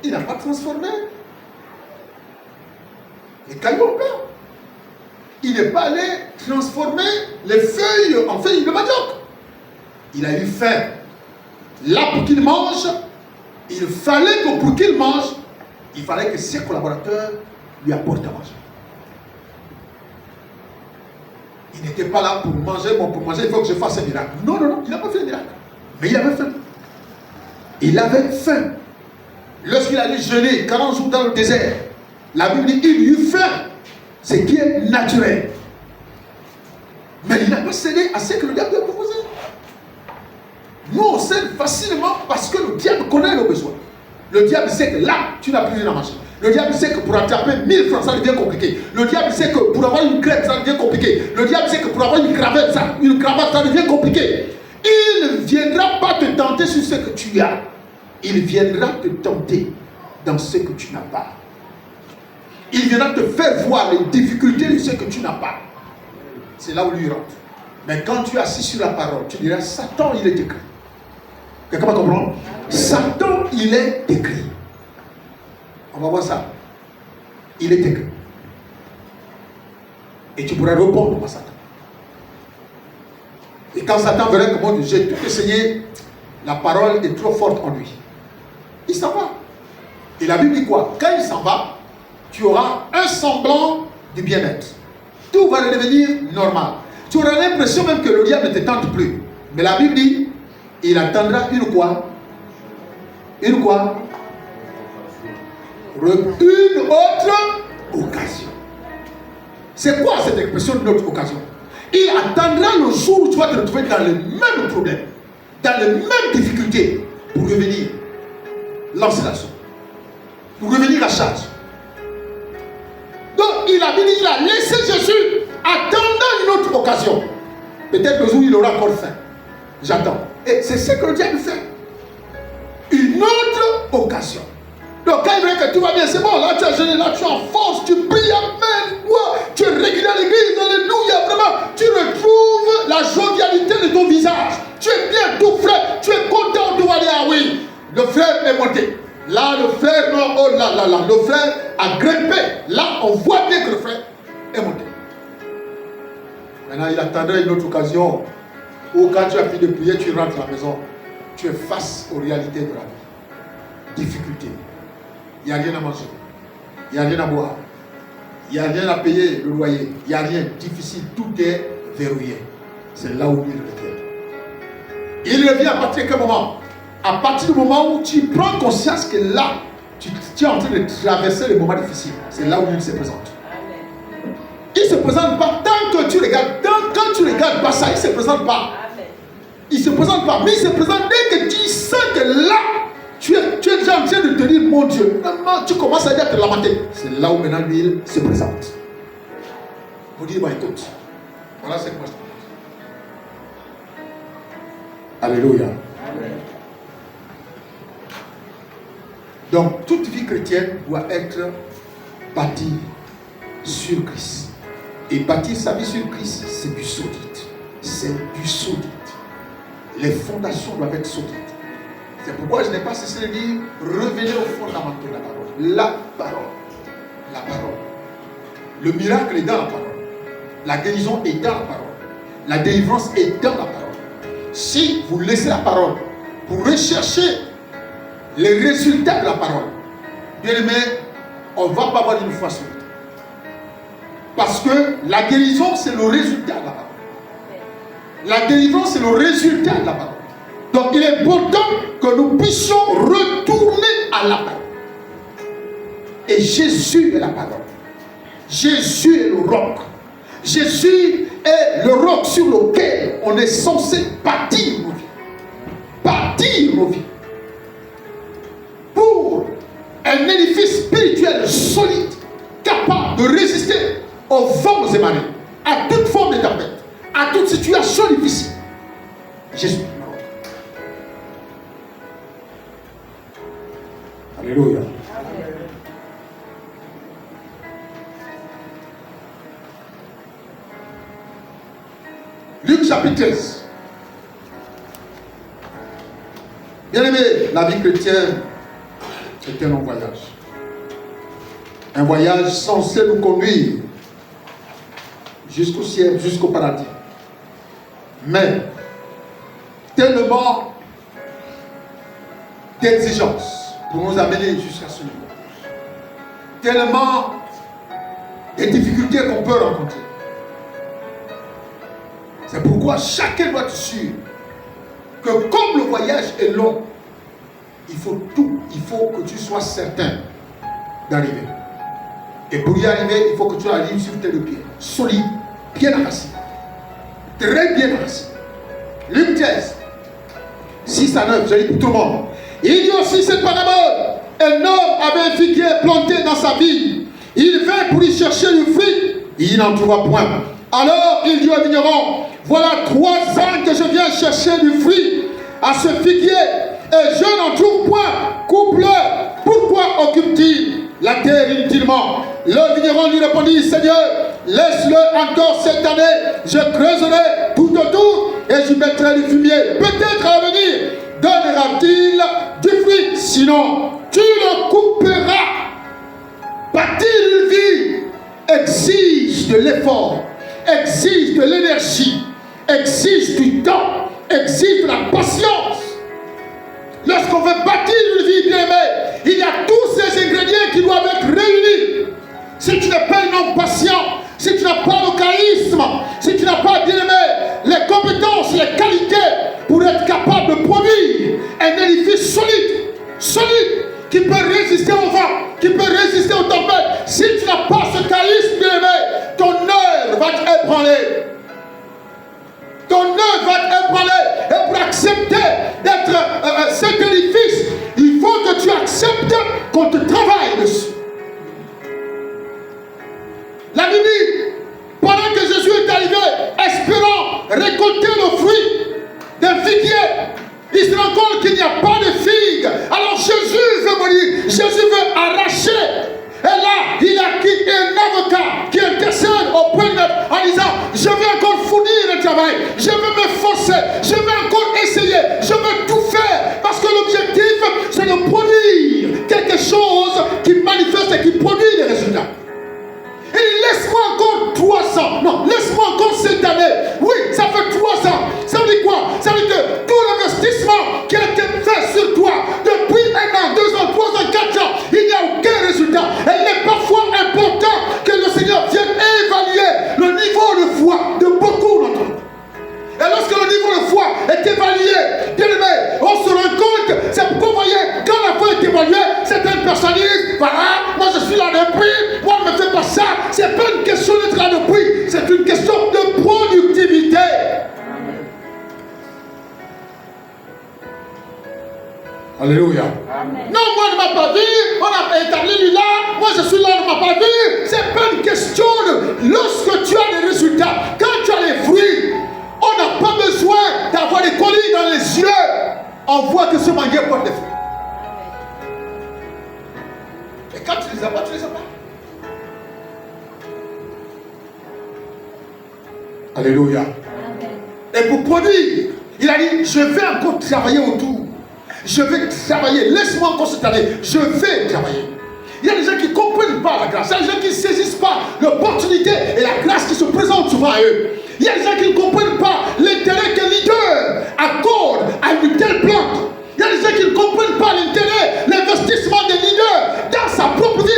Speaker 1: il n'a pas transformé les cailloux en pain. Il n'est pas allé transformer les feuilles en feuilles de manioc. Il a eu faim. Là, pour qu'il mange, il fallait que pour qu'il mange, il fallait que ses collaborateurs lui apportent à manger. Il n'était pas là pour manger, bon, pour manger, il faut que je fasse un miracle. Non, non, non, il n'a pas fait un miracle. Mais il avait faim. Il avait faim. Lorsqu'il allait jeûner 40 jours dans le désert, la Bible dit qu'il eut faim. Ce qui est naturel. Mais il n'a pas cédé à ce que le diable lui a proposé. Nous, on cède facilement parce que le diable connaît nos besoins. Le diable sait que là, tu n'as plus rien à manger. Le diable sait que pour attraper 1000 francs, ça devient compliqué. Le diable sait que pour avoir une crête, ça devient compliqué. Le diable sait que pour avoir une cravate, ça devient compliqué. Il ne viendra pas te tenter sur ce que tu as. Il viendra te tenter dans ce que tu n'as pas. Il viendra te faire voir les difficultés de ce que tu n'as pas. C'est là où lui rentre. Mais quand tu es assis sur la parole, tu diras, Satan, il est écrit. Quelqu'un va comprendre? Satan, il est écrit. On va voir ça. Il est écrit. Et tu pourras répondre à Satan. Et quand Satan verrait que moi, j'ai tout essayé, la parole est trop forte en lui. Il s'en va. Et la Bible dit quoi? Quand il s'en va, tu auras un semblant du bien-être. Tout va redevenir normal. Tu auras l'impression même que le diable ne te tente plus. Mais la Bible dit, il attendra une quoi? Une quoi? Une autre occasion. C'est quoi cette expression d'une autre occasion? Il attendra le jour où tu vas te retrouver dans les mêmes problèmes, dans les mêmes difficultés, pour revenir lancer l'assaut, pour revenir à charge. Donc il a laissé Jésus attendant une autre occasion. Peut-être le jour où il aura encore faim. J'attends. Et c'est ce que le diable fait. Une autre occasion. Donc quand il veut que tout va bien, c'est bon, là tu as jeûné, là tu es en force, tu pries, amen, ouais, tu es régulier à l'église, alléluia, vraiment, tu retrouves la jovialité de ton visage, tu es bien tout frais, tu es content de voir dire, ah oui, le frère est monté. Là, le frère, non, oh là là là, le frère a grimpé. Là, on voit bien que le frère est monté. Maintenant, il attendrait une autre occasion où quand tu as fini de prier, tu rentres à la maison, tu es face aux réalités de la vie. Difficulté. Il n'y a rien à manger. Il n'y a rien à boire. Il n'y a rien à payer le loyer. Il n'y a rien. Difficile. Tout est verrouillé. C'est là où il revient. Il revient à partir de quel moment? À partir du moment où tu prends conscience que là, tu es en train de traverser les moments difficiles. C'est là où il se présente. Il ne se présente pas tant que tu regardes. Quand tu regardes pas ça, il ne se présente pas. Il ne se présente pas. Mais il se présente dès que tu sens que là, tu es déjà en train de te dire, mon Dieu, vraiment, tu commences à dire te lamenter. C'est là où maintenant lui, il se présente. Vous dites, bah écoute, voilà ce que moi je te dis. Alléluia. Amen. Donc, toute vie chrétienne doit être bâtie sur Christ. Et bâtir sa vie sur Christ, c'est du solide. C'est du solide. Les fondations doivent être solides. C'est pourquoi je n'ai pas cessé de dire, revenez aux fondamentaux de la parole. La parole. La parole. Le miracle est dans la parole. La guérison est dans la parole. La délivrance est dans la parole. Si vous laissez la parole pour rechercher les résultats de la parole, bien aimé, on ne va pas avoir une foi solide. Parce que la guérison, c'est le résultat de la parole. La délivrance, c'est le résultat de la parole. Donc il est important que nous puissions retourner à la parole. Et Jésus est la parole. Jésus est le roc. Jésus est le roc sur lequel on est censé bâtir nos vies. Bâtir nos vies. Pour un édifice spirituel solide, capable de résister aux vents et marées, à toute forme de tempête, à toute situation difficile. Jésus. Alléluia. Luc chapitre 13. Bien aimé, la vie chrétienne est un long voyage. Un voyage censé nous conduire jusqu'au ciel, jusqu'au paradis. Mais tellement d'exigences pour nous amener jusqu'à ce niveau. Tellement de difficultés qu'on peut rencontrer. C'est pourquoi chacun doit être sûr que comme le voyage est long, il faut que tu sois certain d'arriver. Et pour y arriver, il faut que tu arrives sur tes deux pieds, solide, bien enraciné, très bien enraciné. Luc 13, 6 à 9, je lis pour tout le monde. Il dit aussi cette parabole. Un homme avait un figuier planté dans sa vigne. Il vint pour y chercher du fruit. Il n'en trouva point. Alors il dit au vigneron, voilà 3 ans que je viens chercher du fruit à ce figuier et je n'en trouve point. Coupe-le. Pourquoi occupe-t-il la terre inutilement? Le vigneron lui répondit, Seigneur, laisse-le encore cette année. Je creuserai tout autour et j'y mettrai du fumier. Peut-être à l'avenir donnera-t-il du fruit. Sinon, tu le couperas. Bâtir une vie exige de l'effort, exige de l'énergie, exige du temps, exige de la patience. Lorsqu'on veut bâtir une vie bien-aimée, il y a tous ces ingrédients qui doivent être réunis. Si tu n'es pas un homme patient, si tu n'as pas le charisme, si tu n'as pas bien-aimé les compétences, les qualités pour être capable de produire un édifice solide, qui peut résister au vent, qui peut résister aux tempêtes, si tu n'as pas ce charisme bien-aimé, ton œuvre va être ébranlée. Ton œuvre va être ébranlée. Et pour accepter d'être cet édifice, il faut que tu acceptes qu'on te travaille dessus. La Bible dit, pendant que Jésus est arrivé, espérant récolter le fruit d'un figuier, il se rend compte qu'il n'y a pas de figues. Alors Jésus veut mourir, Jésus veut arracher. Et là, il a quitté un avocat qui intercède auprès de maître en disant, je vais encore fournir le travail, je veux m'efforcer, je vais encore essayer, je veux tout faire. Parce que l'objectif, c'est de produire quelque chose qui manifeste et qui produit des résultats. Et laisse-moi encore 3 ans. Non, laisse-moi encore cette année. Oui, ça fait 3 ans. Ça veut dire quoi? Ça veut dire que tout l'investissement qui a été fait sur toi depuis 1 an, 2 ans, 3 ans, 4 ans, il n'y a aucun résultat. Et il est parfois important que le Seigneur vienne évaluer le niveau de foi de beaucoup d'entre nous. Et lorsque le niveau de foi est évalué, bien aimé, on se rend compte, c'est pourquoi vous voyez, quand la foi est évaluée, certaines personnes disent, voilà, moi je suis là depuis, moi ne me fais pas ça, c'est pas une question d'être là depuis, c'est une question de productivité. Alléluia. Amen. Non, moi ne m'a pas vu, on a établi lui là, moi je suis là, on ne m'a pas vu, c'est pas une question de, lorsque tu as des résultats, quand tu as les fruits, on n'a pas besoin d'avoir des colis dans les yeux. On voit que ce manguier porte des fruits. Et quand tu les as pas, tu les as pas. Alléluia. Amen. Et pour produire, il a dit, je vais encore travailler autour. Je vais travailler. Laisse-moi encore cette année. Je vais travailler. Il y a des gens qui ne comprennent pas la grâce. Il y a des gens qui ne saisissent pas l'opportunité et la grâce qui se présente souvent à eux. Il y a des gens qui ne comprennent pas l'intérêt que leader accorde à une telle plante. Il y a des gens qui ne comprennent pas l'intérêt, l'investissement des leaders dans sa propre vie.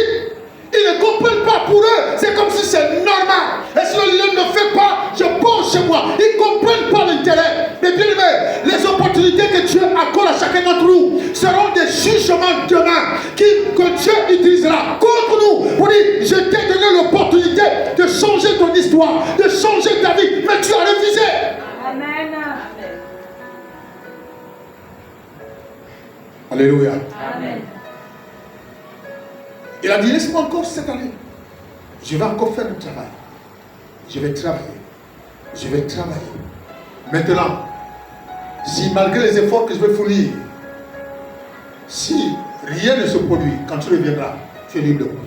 Speaker 1: Ils ne comprennent pas pour eux. C'est comme si c'est normal. Et si le leader ne fait pas, je pense chez moi. Ils ne comprennent pas l'intérêt. Mais bien aimé, les opportunités que Dieu accorde à chacun d'entre nous seront des jugements demain que Dieu utilisera contre nous pour dire, je t'ai donné l'opportunité de changer ton histoire, de changer ta vie, mais tu as refusé. Amen. Alléluia. Amen. Il a dit, laisse-moi encore cette année. Je vais encore faire le travail. Je vais travailler. Je vais travailler. Maintenant, si malgré les efforts que je vais fournir, si rien ne se produit, quand tu reviendras, tu es libre de moi.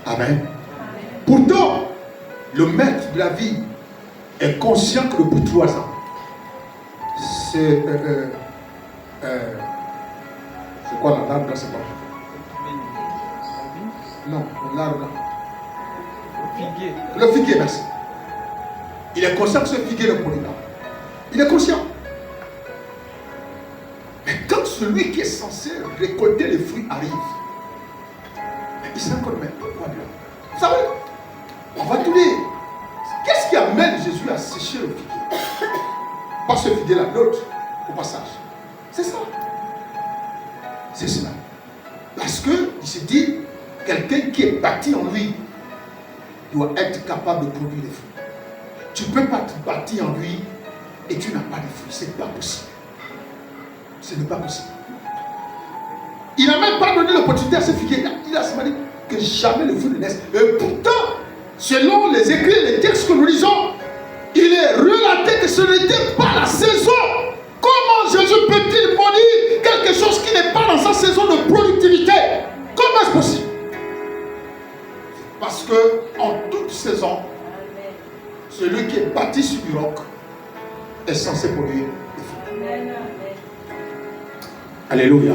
Speaker 1: Amen. Pourtant, le maître de la vie est conscient que depuis 3 ans, c'est quoi l'arbre là, c'est pas? Non, l'arbre là. Le figuier, merci. Il est conscient que ce figuier ne produit pas. Il est conscient. Mais quand celui qui est censé récolter les fruits arrive, il s'en connaît même pourquoi Dieu. Vous savez, on va tout dire. Qu'est-ce qui amène Jésus à sécher le figuier? Pas ce figuier-là, l'autre, au passage. C'est ça. C'est cela. Parce qu'il se dit, quelqu'un qui est bâti en lui doit être capable de produire des fruits. Tu ne peux pas te bâtir en lui et tu n'as pas de fruits. Ce n'est pas possible. Ce n'est pas possible. Il n'a même pas donné l'opportunité à ce figuier. Il a dit que jamais le fruit ne naisse. Et pourtant, selon les écrits, les textes que nous lisons, il est relaté que ce n'était pas la saison. Comment Jésus peut-il maudire quelque chose qui n'est pas dans sa saison de productivité? Comment est-ce possible? Parce que en toute saison, celui qui est bâti sur du roc est censé produire des fruits. Alléluia.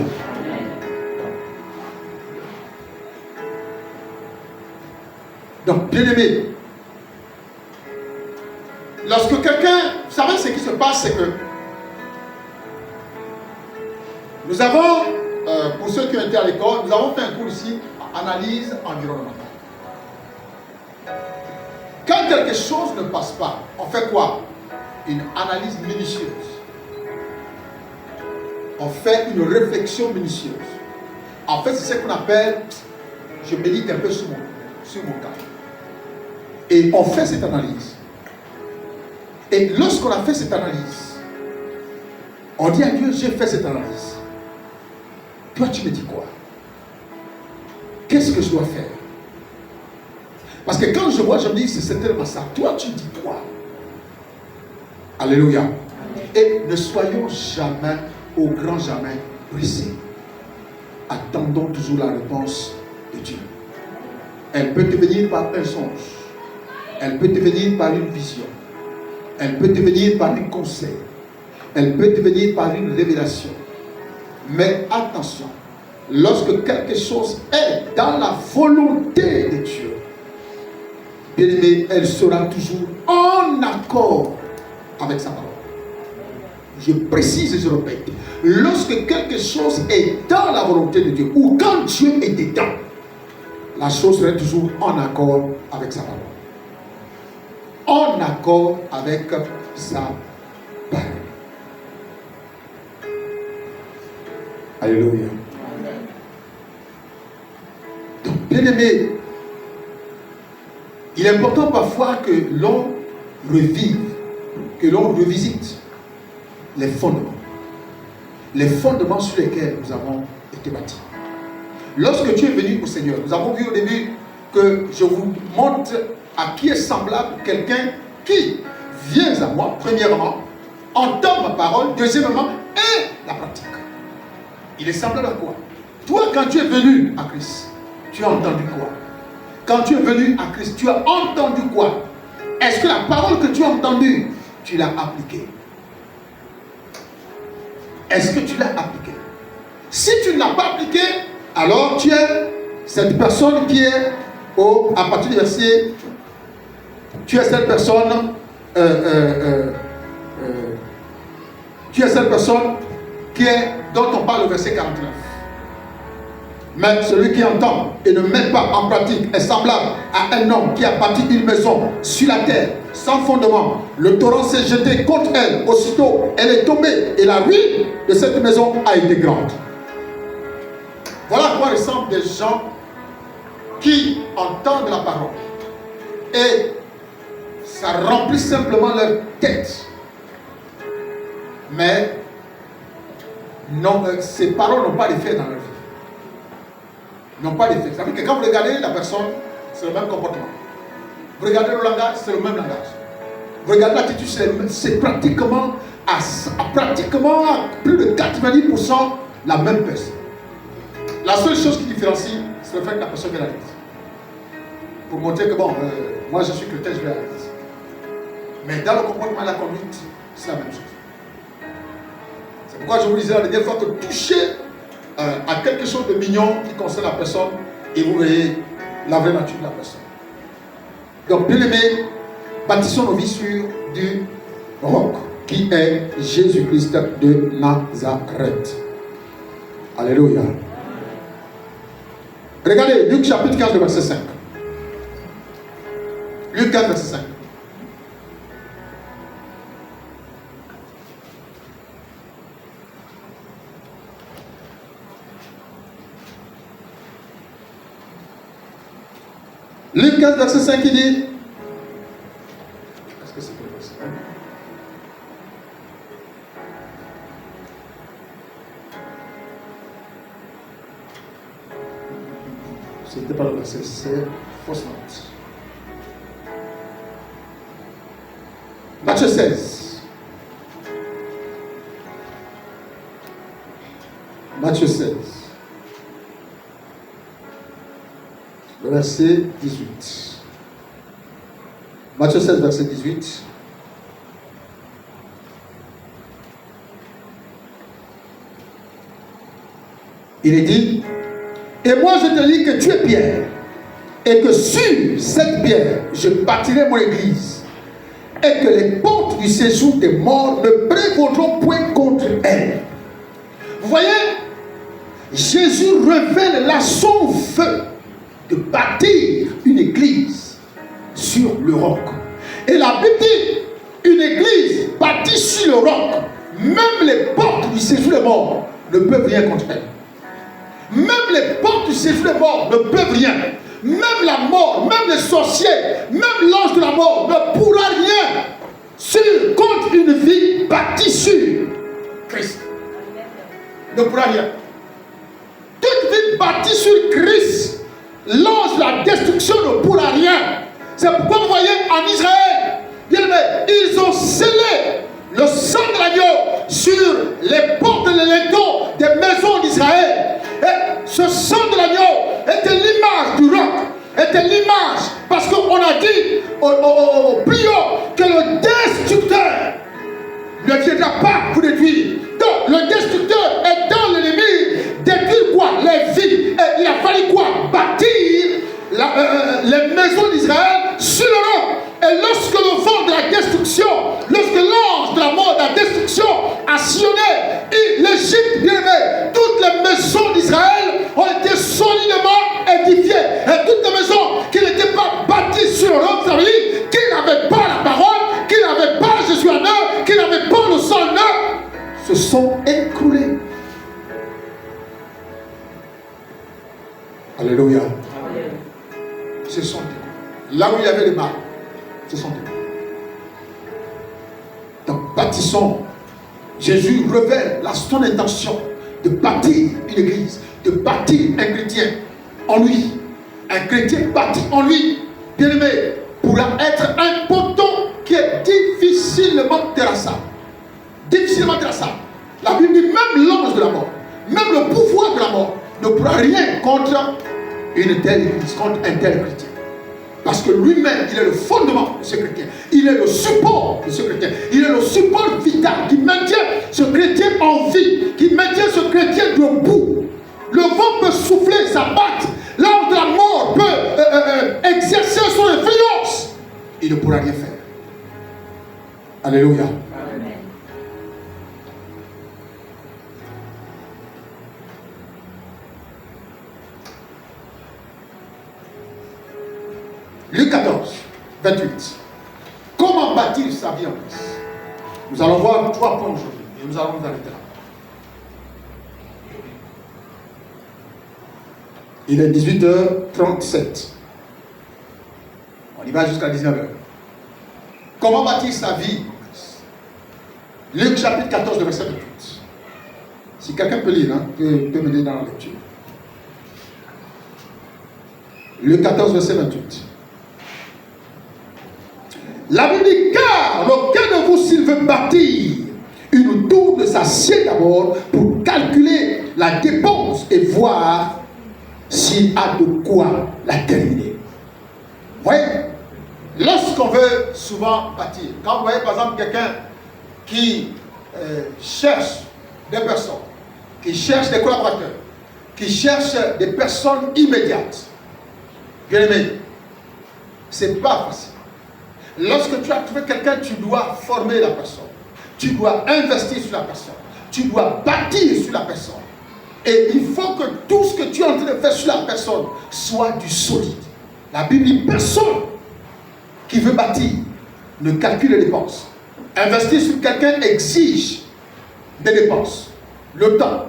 Speaker 1: Donc, bien aimé, passe, c'est que nous avons, pour ceux qui ont été à l'école, nous avons fait un cours ici, analyse environnementale. Quand quelque chose ne passe pas, on fait quoi? Une analyse minutieuse. On fait une réflexion minutieuse. En fait, c'est ce qu'on appelle, je médite un peu sur mon cas. Et on fait cette analyse. Et lorsqu'on a fait cette analyse, on dit à Dieu, j'ai fait cette analyse. Toi, tu me dis quoi? Qu'est-ce que je dois faire? Parce que quand je vois, je me dis, c'est tellement ça. Toi, tu dis quoi? Alléluia. Amen. Et ne soyons jamais, au grand jamais, pressés. Attendons toujours la réponse de Dieu. Elle peut te venir par un songe. Elle peut te venir par une vision. Elle peut te venir par un conseil. Elle peut te venir par une révélation. Mais attention, lorsque quelque chose est dans la volonté de Dieu, bien aimé, elle sera toujours en accord avec sa parole. Je précise et je répète, lorsque quelque chose est dans la volonté de Dieu, ou quand Dieu est dedans, la chose sera toujours en accord avec sa parole. En accord avec sa parole. Alléluia. Donc, bien aimé, il est important parfois que l'on revive, que l'on revisite les fondements sur lesquels nous avons été bâtis. Lorsque tu es venu au Seigneur, nous avons vu au début que je vous montre à qui est semblable quelqu'un qui vient à moi, premièrement, entend ma parole, deuxièmement, et la pratique. Il est semblable à quoi? Toi, quand tu es venu à Christ, tu as entendu quoi? Quand tu es venu à Christ, tu as entendu quoi? Est-ce que la parole que tu as entendue, tu l'as appliquée? Est-ce que tu l'as appliquée? Si tu ne l'as pas appliquée, alors tu es cette personne qui est à partir du verset, tu es cette personne, dont on parle au verset 49. Mais celui qui entend et ne met pas en pratique est semblable à un homme qui a bâti une maison sur la terre, sans fondement. Le torrent s'est jeté contre elle. Aussitôt, elle est tombée et la ruine de cette maison a été grande. Voilà à quoi ressemblent des gens qui entendent la parole. Et ça remplit simplement leur tête. Mais non, ces paroles n'ont pas d'effet dans leur vie. N'ont pas d'effet. Ça veut dire que quand vous regardez la personne, c'est le même comportement. Vous regardez le langage, c'est le même langage. Vous regardez l'attitude, c'est pratiquement à plus de 90% la même personne. La seule chose qui différencie, c'est le fait que la personne vient à l'église. Pour montrer que bon, moi je suis chrétien, je vais à l'église. Mais dans le comportement et la conduite, c'est la même chose. C'est pourquoi je vous disais la dernière fois que toucher à quelque chose de mignon qui concerne la personne, et vous voyez la vraie nature de la personne. Donc, bien aimé, bâtissons nos vies sur du roc qui est Jésus-Christ de Nazareth. Alléluia. Regardez, Luc chapitre 15, verset 5. Luc 15, verset 5. Luc 15, verset 5, il dit, est-ce que c'est le verset 1? C'était pas le verset, c'est fausse note. Matthieu 16. Matthieu 16. Le verset 18. Matthieu 16, verset 18. Il est dit, et moi je te dis que tu es Pierre, et que sur cette pierre, je bâtirai mon église. et que les portes du séjour des morts ne prévaudront point contre elle. Vous voyez, Jésus révèle là son vœu de bâtir une église sur le roc. Et la Bible dit, une église bâtie sur le roc, même les portes du séjour des morts ne peuvent rien contre elle. Même les portes du séjour des morts ne peuvent rien. Même la mort, même les sorciers, même l'ange de la mort ne pourra rien contre une vie bâtie sur Christ. Ne pourra rien. Toute vie bâtie sur Christ, l'ange de la destruction ne pourra rien. C'est pourquoi vous voyez en Israël, bien aimé, ils ont scellé le sang de l'agneau sur les portes et les linteaux des maisons d'Israël. Et ce sang de l'agneau était l'image du roc, était l'image, parce qu'on a dit au priant que le destructeur ne viendra pas vous détruire. Donc le destructeur est dans l'ennemi, détruire quoi? Les vies. Et il a fallu quoi? Bâtir les maisons d'Israël sur le roc. Et lorsque le vent de la destruction, lorsque l'ange de la mort, de la destruction a sillonné l'Égypte, bien aimé, toutes les maisons d'Israël ont été solidement édifiées. Et toutes les maisons qui n'étaient pas bâties sur le roc, ça veut dire qui n'avaient pas la parole, qui n'avaient pas Jésus en eux, qui n'avaient pas le sang en eux, se sont écroulées. Alléluia. Ce sont écroulées. Là où il y avait les mal, ce sont écroulées. Donc bâtissons. Jésus révèle son intention de bâtir une église, de bâtir un chrétien en lui. Un chrétien bâti en lui, bien aimé, pourra être un poteau qui est difficilement terrassable. Difficilement terrassable. La Bible dit même l'ange de la mort, même le pouvoir de la mort ne pourra rien contre une telle église, contre un tel chrétien. Parce que lui-même, il est le fondement de ce chrétien. Il est le support de ce chrétien. Il est le support vital qui maintient ce chrétien en vie, qui maintient ce chrétien debout. Le vent peut souffler, s'abattre. L'ange de la mort peut exercer son influence. Il ne pourra rien faire. Alléluia. Amen. Luc 14, 28. Comment bâtir sa vie en Christ? Nous allons voir 3 points aujourd'hui et nous allons nous arrêter là. Il est 18h37. On y va jusqu'à 19h. Comment bâtir sa vie en Christ? Luc chapitre 14, verset 28. Si quelqu'un peut lire, peut mener dans la lecture. Luc 14, verset 28. La Bible dit, car aucun de vous, s'il veut bâtir une tour, ne s'assied d'abord pour calculer la dépense et voir s'il a de quoi la terminer. Vous voyez, lorsqu'on veut souvent bâtir, quand vous voyez par exemple quelqu'un qui cherche des personnes, qui cherche des collaborateurs, qui cherche des personnes immédiates, bien aimé, c'est pas facile. Lorsque tu as trouvé quelqu'un, tu dois former la personne. Tu dois investir sur la personne. Tu dois bâtir sur la personne. Et il faut que tout ce que tu es en train de faire sur la personne soit du solide. La Bible dit, personne qui veut bâtir ne calcule les dépenses. Investir sur quelqu'un exige des dépenses. Le temps,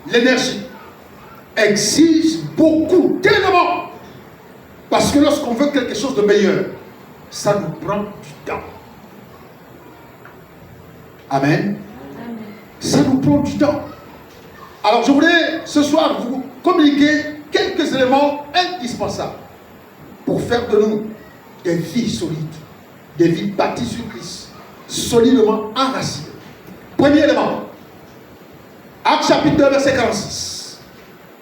Speaker 1: l'énergie exige beaucoup, tellement. Parce que lorsqu'on veut quelque chose de meilleur, ça nous prend du temps. Amen. Amen. Ça nous prend du temps. Alors je voudrais ce soir vous communiquer quelques éléments indispensables pour faire de nous des vies solides, des vies bâties sur Christ, solidement enracinées. Premier élément, Actes chapitre 2, verset 46.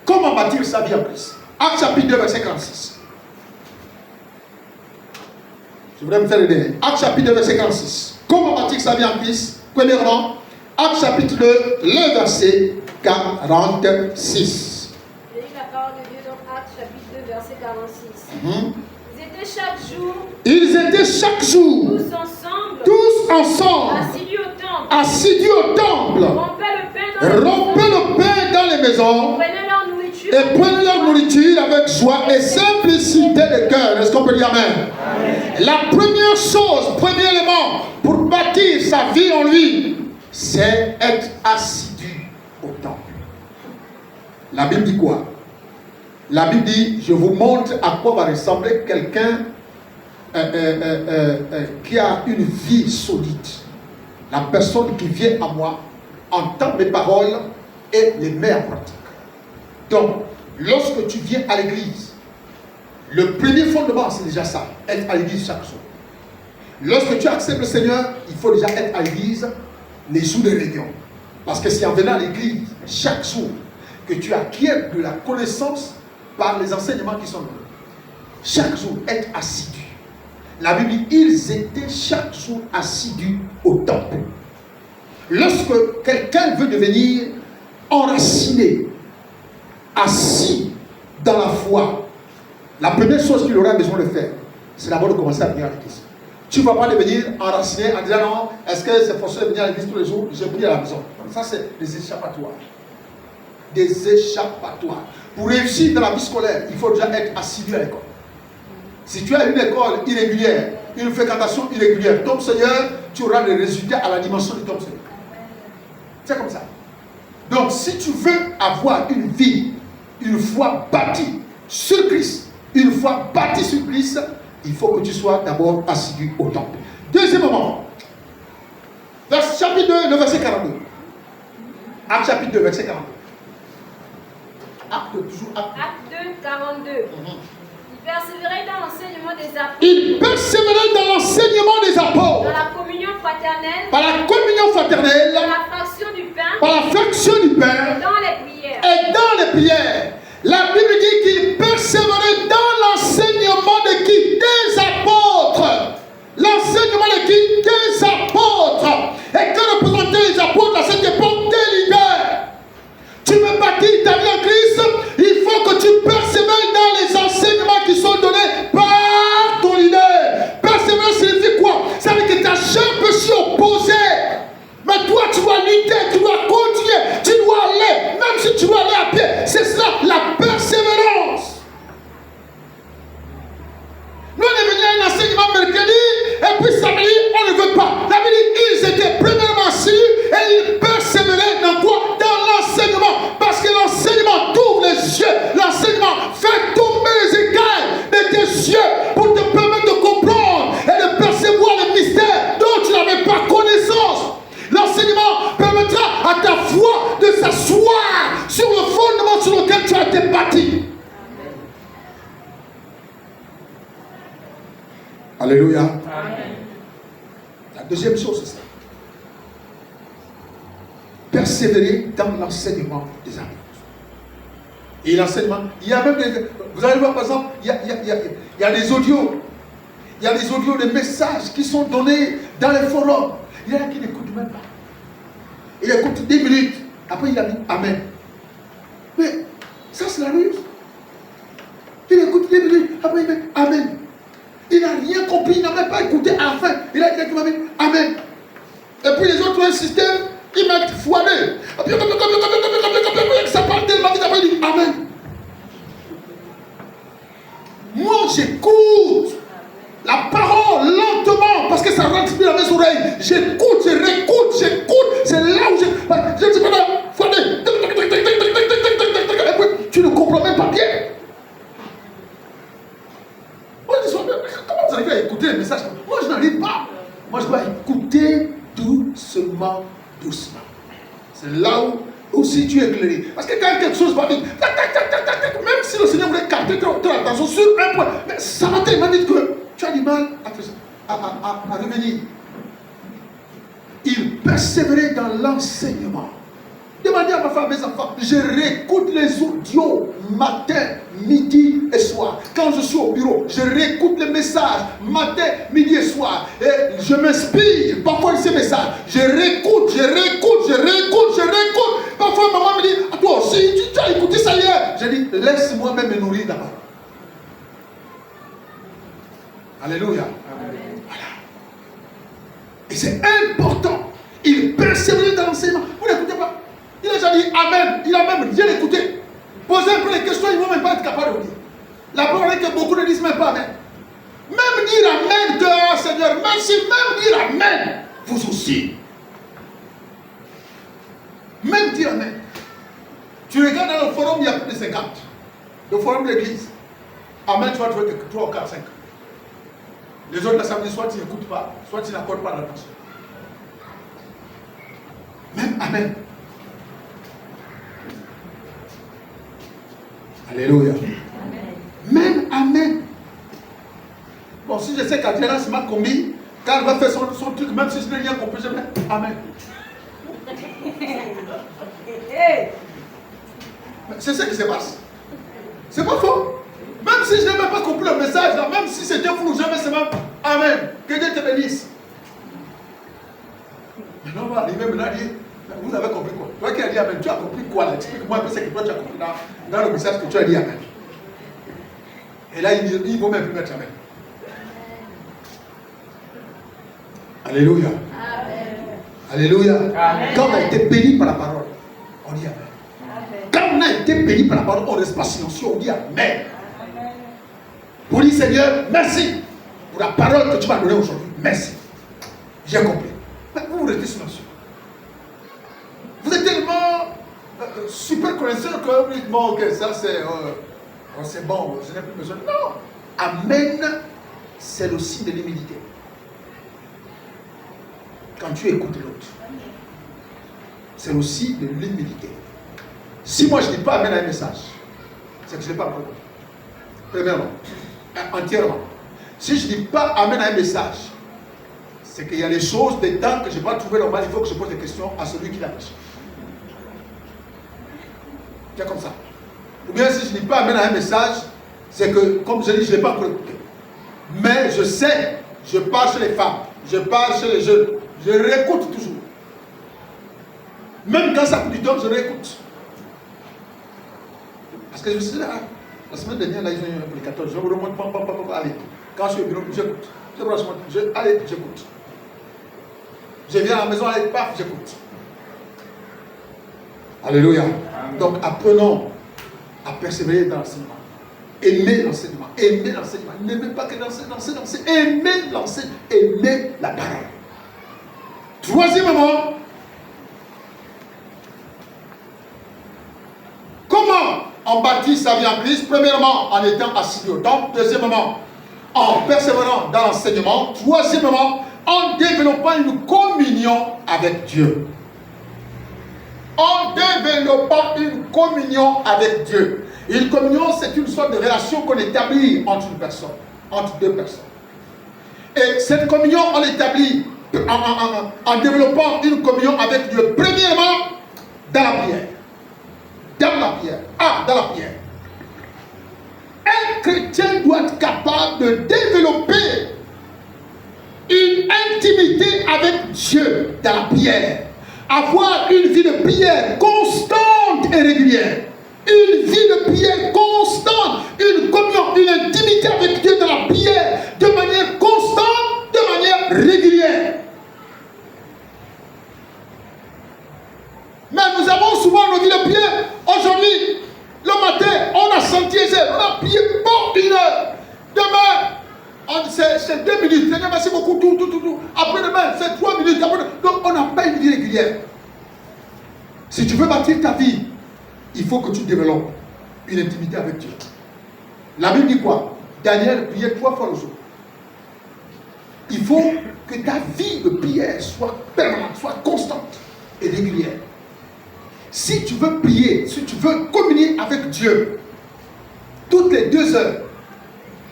Speaker 1: Comment bâtir sa vie en Christ? Actes chapitre 2, verset 46. Je voudrais me faire aider. Actes chapitre 2, verset 46. Comment bâtir sa vie en Christ? Premièrement, Actes chapitre 2, le verset 46.
Speaker 2: Je lis la parole de Dieu dans Actes chapitre 2, verset 46. Ils étaient chaque jour
Speaker 1: tous ensemble tous ensemble,
Speaker 2: assidus au temple,
Speaker 1: rompez le pain dans les maisons, et prenez leur nourriture avec joie et simplicité de cœur. Est-ce qu'on peut dire amen? La première chose, premier élément pour bâtir sa vie en lui, c'est être assidu au temple. La Bible dit quoi? La Bible dit, je vous montre à quoi va ressembler quelqu'un qui a une vie solide. La personne qui vient à moi entend mes paroles et les met en pratique. Donc, lorsque tu viens à l'église, le premier fondement, c'est déjà ça, être à l'église chaque jour. Lorsque tu acceptes le Seigneur, il faut déjà être à l'église les jours de réunion. Parce que c'est en venant à l'église chaque jour que tu acquiers de la connaissance par les enseignements qui sont donnés. Chaque jour, être assidu. La Bible dit, ils étaient chaque jour assidus au temple. Lorsque quelqu'un veut devenir enraciné, assis dans la foi, la première chose qu'il aura besoin de faire, c'est d'abord de commencer à venir à l'église. Tu ne vas pas devenir enraciné en disant non, est-ce que c'est forcé de venir à l'église tous les jours? Je prie à la maison. Ça, c'est des échappatoires. Des échappatoires. Pour réussir dans la vie scolaire, il faut déjà être assidu à l'école. Si tu as une école irrégulière, une fréquentation irrégulière, ton Seigneur, tu auras des résultats à la dimension de ton Seigneur. C'est comme ça. Donc, si tu veux avoir une vie, une foi bâtie sur Christ, une foi bâtie sur Christ, il faut que tu sois d'abord assidu au temple. Deuxièmement, chapitre 2, le verset 42. Acte chapitre 2, verset 42. Acte 2, 42.
Speaker 2: Il persévérait dans l'enseignement des apôtres.
Speaker 1: Il persévérait dans l'enseignement des apôtres.
Speaker 2: Dans la communion fraternelle.
Speaker 1: Par la communion fraternelle.
Speaker 2: Par la fraction du pain.
Speaker 1: Par la fraction du pain.
Speaker 2: Et dans les prières.
Speaker 1: Et dans les prières. La Bible dit qu'il persévérait dans l'enseignement de qui? Des apôtres. L'enseignement de qui? Des apôtres. Et que représentaient les apôtres à cette époque? Des leaders. Tu veux bâtir ta vie en Christ, il faut que tu persévères dans les enseignements qui sont donnés par ton leader. Persévérer signifie quoi? Ça veut dire que ta chair peut s'y opposer. Mais toi, tu dois lutter, tu dois continuer, tu dois aller, même si tu dois aller à pied. C'est ça, la persévérance. Nous, on est venu à un enseignement mercredi, et puis samedi, on ne veut pas. La Bible dit, ils étaient premièrement assis, et ils persévéraient dans quoi? Dans l'enseignement. Parce que l'enseignement t'ouvre les yeux. L'enseignement fait tomber les écailles de tes yeux pour te permettre de comprendre et de percevoir les mystères dont tu n'avais pas connaissance. L'enseignement permettra à ta foi de s'asseoir sur le fondement sur lequel tu as été bâti. Alléluia. Amen. La deuxième chose, c'est ça. Persévérer dans l'enseignement des apôtres. Et l'enseignement, il y a même des... Vous allez voir par exemple, il y a des audios. Il y a des audios, des messages qui sont donnés dans les forums. Il y en a qui n'écoutent même pas. Il écoute 10 minutes. Après il a dit Amen. Mais ça c'est la ruse. Il écoute 10 minutes. Après il dit Amen. Il n'a rien compris, il n'a même pas écouté à la fin. Il a dit Amen. Et puis les autres ont un système, ils mettent x2. Et puis ça parle tellement vite, après il dit Amen. Moi j'écoute la parole lentement parce que ça rentre bien dans mes oreilles. J'écoute, je réécoute, j'écoute. C'est là où je dis x2. Et puis tu ne comprends même pas bien. Comment vous arrivez à écouter les messages? Moi je n'arrive pas. Moi je dois écouter doucement. C'est là où si tu es éclairé. Parce que quand quelque chose va vite, même si le Seigneur voulait capter ton attention sur un point, mais ça va tellement vite que tu as du mal à revenir. Il persévérait dans l'enseignement. Demandez à ma femme, mes enfants, je réécoute les audios matin, midi et soir. Quand je suis au bureau, je réécoute les messages matin, midi et soir. Et je m'inspire parfois de ces messages. Je réécoute. Parfois maman me dit, à toi aussi, tu as écouté ça hier. Je dis, laisse-moi même me nourrir d'abord. Alléluia. Amen. Voilà. Et c'est important. Il persévère dans l'enseignement. Vous n'écoutez pas. Il a déjà dit Amen. Il a même bien écouté. Posez un peu les questions, ils ne vont même pas être capables de vous dire. La parole est que beaucoup ne disent même pas Amen. Même dire Amen que Seigneur, merci, même dire Amen, vous aussi. Même dire Amen. Tu regardes dans le forum, il y a plus de 50. Le forum de l'église. Amen, tu vas trouver que 3 ou 4, 5. Les autres l'assemblée, soit tu n'écoutes pas, soit tu n'accordes pas l'attention. Même Amen. Alléluia. Même Amen. Bon, si je sais qu'Adriana c'est ma combi, quand elle va faire son truc, même si je n'ai rien compris, je mets Amen. C'est ce qui se passe. C'est pas faux. Même si je n'ai même pas compris le message, là, même si c'était flou, je mets seulement Amen. Que Dieu te bénisse. Maintenant, on va arriver maintenant à dire, vous avez compris quoi? Toi qui as dit Amen, tu as compris quoi là? Explique-moi un peu ce que toi tu as compris dans le message que tu as dit Amen. Et là, ils ne vont même plus mettre Amen. Alléluia. Amen. Alléluia. Amen. Quand on a été béni par la parole, on dit Amen. Amen. Quand on a été béni par la parole, on ne reste pas silencieux, on dit Amen. Amen. Pour dire Seigneur, merci pour la parole que tu m'as donnée aujourd'hui. Merci. J'ai compris. Mais vous restez silencieux. Vous êtes tellement super connaisseur que vous dites bon, ok, ça c'est bon, je n'ai plus besoin. Non. Amen, c'est le signe de l'humilité. Quand tu écoutes l'autre, c'est aussi de l'humilité. Si moi je ne dis pas Amen à un message, c'est que je n'ai pas compris. Premièrement, entièrement. Si je ne dis pas Amen à un message, c'est qu'il y a des choses, des temps que je n'ai pas trouvé normal, il faut que je pose des questions à celui qui l'a prêché. C'est comme ça. Ou bien si je ne dis pas Amen à un message, c'est que, comme je dis, je ne l'ai pas encore écouté. Mais je sais, je parle chez les femmes, je parle chez les jeunes, je réécoute toujours. Même quand ça coûte du temps, je réécoute. Parce que je suis là, la semaine dernière, là, ils ont eu un prédicateur, je remonte, allez. Quand je suis au bureau, j'écoute. Allez, j'écoute. Je viens à la maison, allez, paf, j'écoute. Alléluia. Donc apprenons à persévérer dans l'enseignement. Aimer l'enseignement. Aimer l'enseignement. N'aimez pas que l'enseignement. Aimer l'enseignement. Aimer la parole. Troisièmement, comment on bâtit sa vie en Christ? Premièrement, en étant assis au temple. Deuxièmement, en persévérant dans l'enseignement. Troisièmement, en développant une communion avec Dieu. En développant une communion avec Dieu. Une communion, c'est une sorte de relation qu'on établit entre une personne, entre deux personnes. Et cette communion, on l'établit en développant une communion avec Dieu. Premièrement, dans la prière. Dans la prière. Dans la prière. Un chrétien doit être capable de développer une intimité avec Dieu dans la prière. Avoir une vie de prière constante et régulière. Une vie de prière constante. Une communion, une intimité avec Dieu dans la prière. De manière constante, de manière régulière. Mais nous avons souvent nos vies de prière. Aujourd'hui, le matin, on a senti, on a prié pour 1 heure. Demain, c'est 2 minutes. Seigneur, merci beaucoup. Tout. Après demain, c'est 3 minutes. Donc, on n'a pas une vie régulière. Si tu veux bâtir ta vie, il faut que tu développes une intimité avec Dieu. La Bible dit quoi? Daniel priait 3 fois le jour. Il faut que ta vie de prière soit permanente, soit constante et régulière. Si tu veux prier, si tu veux communier avec Dieu, toutes les 2 heures,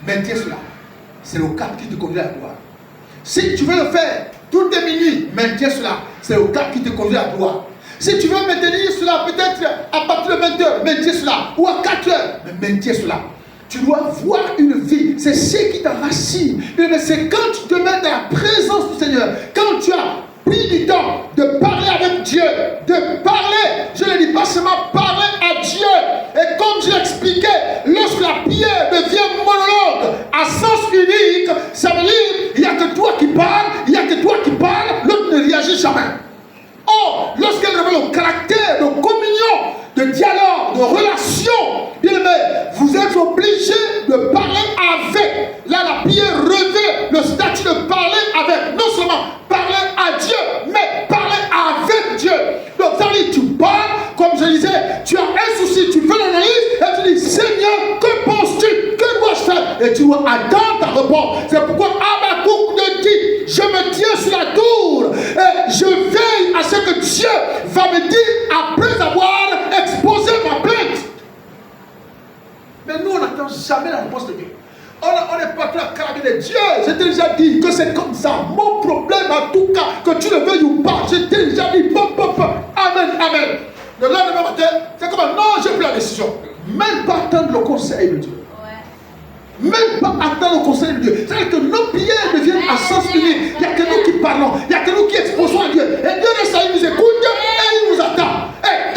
Speaker 1: maintiens cela. C'est le cap qui te conduit à la gloire. Si tu veux le faire toutes les minutes, maintiens cela. C'est le cap qui te conduit à la gloire. Si tu veux maintenir cela, peut-être à partir de 20 heures, maintiens cela. Ou à 4 heures, mais maintiens cela. Tu dois voir une vie. C'est ce qui t'enracine. C'est quand tu te mets dans la présence du Seigneur, quand tu as pris du temps de parler avec Dieu, de parler, je ne dis pas seulement parler à Dieu. Et comme je l'expliquais, lorsque la prière devient monologue à sens unique, ça veut dire il n'y a que toi qui parles, il n'y a que toi qui parles, jamais. Or, lorsqu'elle révèle le caractère de communion, de dialogue, de relation, bien aimé, vous êtes obligé de parler avec. Là, la prière revêt le statut de parler avec. Non seulement parler à Dieu, mais parler avec Dieu. Donc, ça veut dire, tu parles, comme je disais, tu as un souci, tu fais l'analyse, et tu dis, Seigneur, que penses-tu? Que dois-je faire? Et tu dois attendre ta réponse. C'est pourquoi Habakkuk te dit, je me tiens sur la tour, et je veille à ce que Dieu va me dire après avoir exposé ma plainte. Mais nous, on n'attend jamais la réponse de Dieu. On n'est pas là à carabiner Dieu. J'ai déjà dit que c'est comme ça. Mon problème, en tout cas, que tu le veuilles ou pas, j'ai déjà dit, amen, amen. Le lendemain matin, c'est comme non, j'ai pris la décision. Même pas attendre le conseil de Dieu. Même pas attendre le conseil de Dieu. C'est-à-dire que nos prières deviennent à sens unique. Il n'y a que nous qui parlons. Il n'y a que nous qui exposons à Dieu. Et Dieu reste là, il nous écoute et il nous attend. Et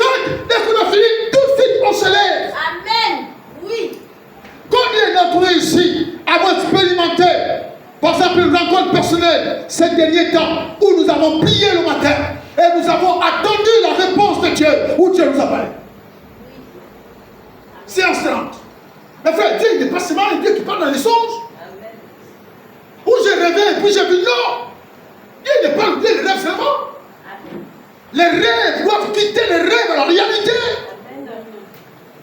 Speaker 1: dès qu'on a fini, tout de suite, on se lève.
Speaker 2: Amen. Oui.
Speaker 1: Combien d'entre vous ici avons expérimenté, par exemple, une rencontre personnelle ces derniers temps où nous avons prié le matin et nous avons attendu la réponse de Dieu, où Dieu nous a parlé. Séance tenante. Mais frère, Dieu n'est pas seulement un Dieu qui parle dans les songes. Amen. Où j'ai rêvé et puis j'ai vu non. Dieu n'est pas le Dieu des rêves seulement. Amen. Les rêves doivent quitter les rêves à la réalité. Amen.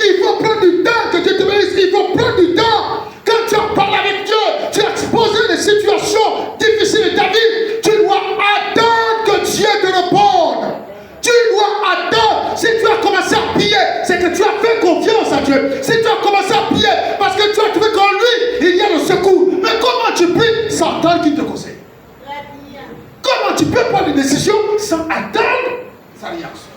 Speaker 1: Il faut prendre du temps que Dieu te bénisse. Il faut prendre du temps. Quand tu as parlé avec Dieu, tu as exposé des situations difficiles de ta vie. Tu dois attendre que Dieu te réponde. Tu dois attendre. Si tu as commencé à prier, c'est que tu as fait confiance à Dieu. Si tu as commencé à prier, parce que tu as trouvé qu'en lui, il y a le secours. Mais comment tu pries sans attendre qu'il te conseille? Très bien. Comment tu peux prendre des décisions sans attendre sa réaction?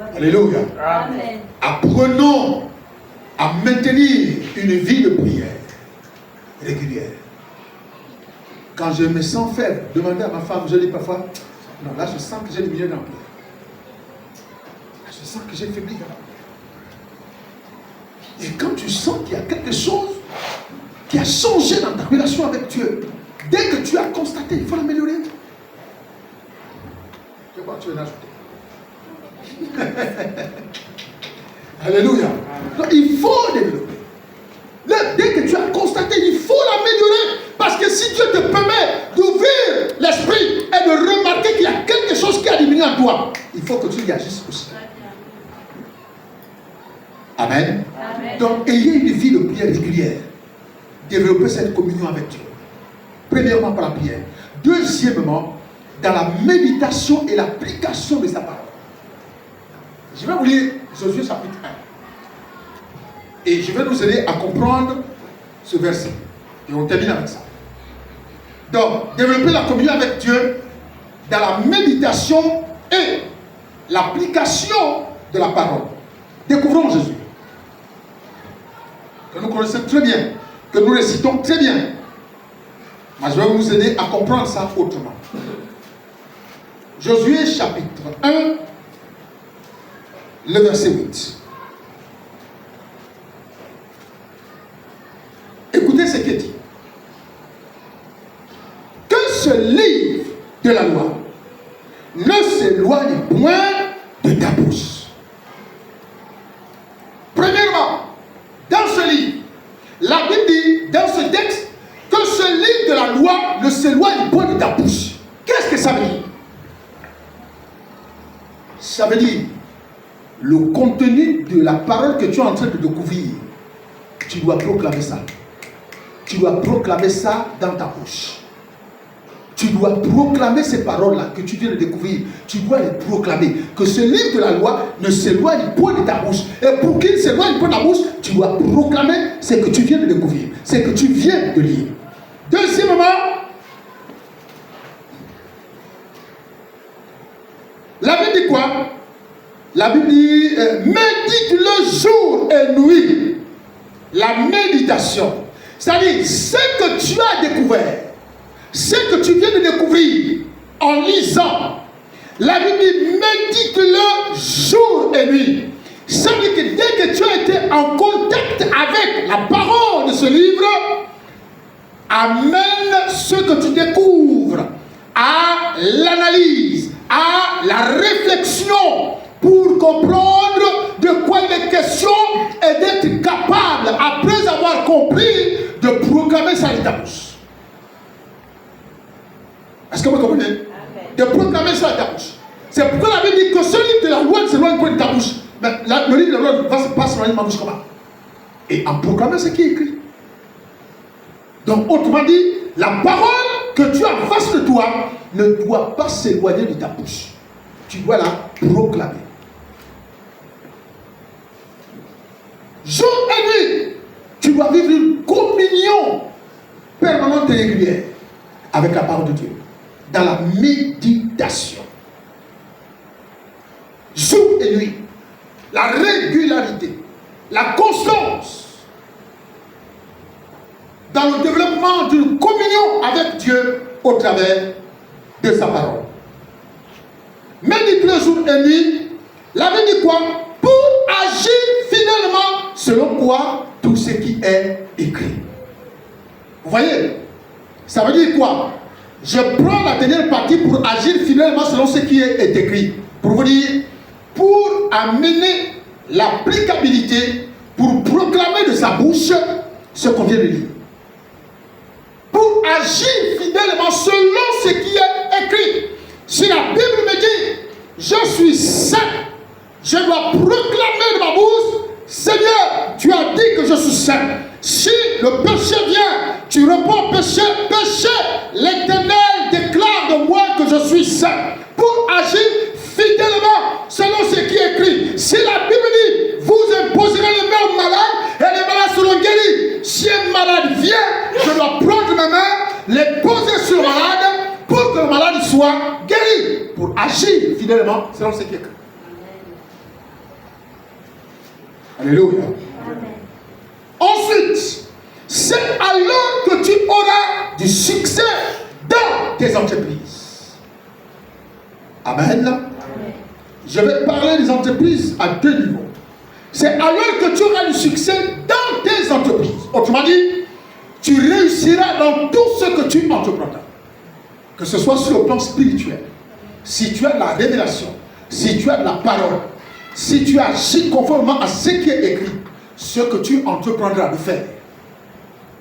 Speaker 1: Amen. Alléluia. Amen. Apprenons à maintenir une vie de prière régulière. Quand je me sens faible, demandez à ma femme, je dis parfois, non, là je sens que j'ai diminué dans la prière. Là je sens que j'ai faibli dans la prière. Et quand tu sens qu'il y a quelque chose qui a changé dans ta relation avec Dieu, dès que tu as constaté, il faut l'améliorer. Je crois que tu veux l'ajouter. Alléluia. Donc, il faut développer. Là, dès que tu as constaté, il faut l'améliorer. Parce que si Dieu te permet d'ouvrir l'esprit et de remarquer qu'il y a quelque chose qui a diminué en toi, il faut que tu y agisses aussi. Amen. Amen. Donc, ayez une vie de prière régulière. Développez cette communion avec Dieu. Premièrement, par la prière. Deuxièmement, dans la méditation et l'application de sa parole. Je vais vous lire Josué chapitre 1. Et je vais nous aider à comprendre ce verset. Et on termine avec ça. Donc, développer la communion avec Dieu dans la méditation et l'application de la parole. Découvrons Jésus. Que nous connaissons très bien. Que nous récitons très bien. Mais je vais vous aider à comprendre ça autrement. Josué chapitre 1, le verset 8. Écoutez ce qu'il dit. Que ce livre de la loi ne s'éloigne point de ta bouche. Premièrement, dans ce livre, la Bible dit, dans ce texte, que ce livre de la loi ne s'éloigne point de ta bouche. Qu'est-ce que ça veut dire? Ça veut dire le contenu de la parole que tu es en train de découvrir. Tu dois proclamer ça. Tu dois proclamer ça dans ta bouche. Tu dois proclamer ces paroles-là que tu viens de découvrir. Tu dois les proclamer. Que ce livre de la loi ne s'éloigne point de ta bouche. Et pour qu'il s'éloigne point de ta bouche, tu dois proclamer ce que tu viens de découvrir. Ce que tu viens de lire. Deuxièmement, la Bible dit quoi? La Bible dit médite le jour et nuit. La méditation. C'est-à-dire, ce que tu as découvert, ce que tu viens de découvrir en lisant, la Bible dit médite-le jour et nuit. Ça veut dire que dès que tu as été en contact avec la parole de ce livre, amène ce que tu découvres à l'analyse, à la réflexion pour comprendre de quoi il est question et d'être capable, après avoir compris, de proclamer ça de ta bouche. Est-ce que vous comprenez? Amen. De proclamer ça de ta bouche. C'est pourquoi la Bible dit que ce livre de la loi ne s'éloigne pas de ta bouche. Mais le livre de la loi va se passer dans ma bouche comment? Et en proclamant ce qui est écrit. Donc, autrement dit, la parole que tu as en face de toi ne doit pas s'éloigner de ta bouche. Tu dois la proclamer. Jour et nuit, tu dois vivre une communion permanente et régulière avec la parole de Dieu. Dans la méditation. Jour et nuit. La régularité. La constance. Dans le développement d'une communion avec Dieu au travers de sa parole. Médite le jour et nuit. La Bible dit quoi? Pour agir fidèlement selon quoi? Tout ce qui est écrit. Vous voyez? Ça veut dire quoi? Je prends la dernière partie pour agir fidèlement selon ce qui est écrit. Pour vous dire, pour amener l'applicabilité, pour proclamer de sa bouche ce qu'on vient de lire. Pour agir fidèlement selon ce qui est écrit. Si la Bible me dit, je suis saint, je dois proclamer de ma bouche, Seigneur, tu as dit que je suis saint. Si le péché vient, tu réponds péché, péché, l'Éternel déclare de moi que je suis saint. Pour agir fidèlement selon ce qui est écrit. Si la Bible dit, vous imposerez les mains aux malades et les malades seront guéris. Si un malade vient, je dois prendre mes mains, les poser sur le malade pour que le malade soit guéri. Pour agir fidèlement selon ce qui est écrit. Alléluia. Ensuite, c'est alors que tu auras du succès dans tes entreprises. Amen. Amen. Je vais parler des entreprises à deux niveaux. C'est alors que tu auras du succès dans tes entreprises. Autrement dit, tu réussiras dans tout ce que tu entreprendras. Que ce soit sur le plan spirituel, si tu as de la révélation, si tu as de la parole, si tu agis conformément à ce qui est écrit, ce que tu entreprendras de faire,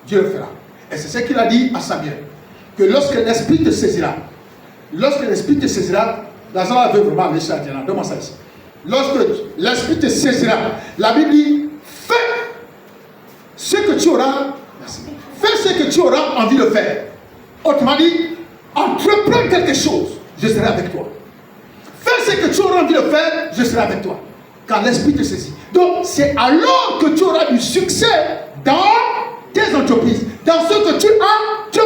Speaker 1: Dieu le fera. Et c'est ce qu'il a dit à Samuel, que lorsque l'Esprit te saisira, Lazare avait vraiment laissé à Dieu, demande ça ici. Lorsque l'Esprit te saisira, la Bible dit, fais ce que tu auras, fais ce que tu auras envie de faire. Autrement dit, entreprends quelque chose, je serai avec toi. Fais ce que tu auras envie de faire, je serai avec toi. Quand l'Esprit te saisit. Donc, c'est alors que tu auras du succès dans tes entreprises. Dans ce que tu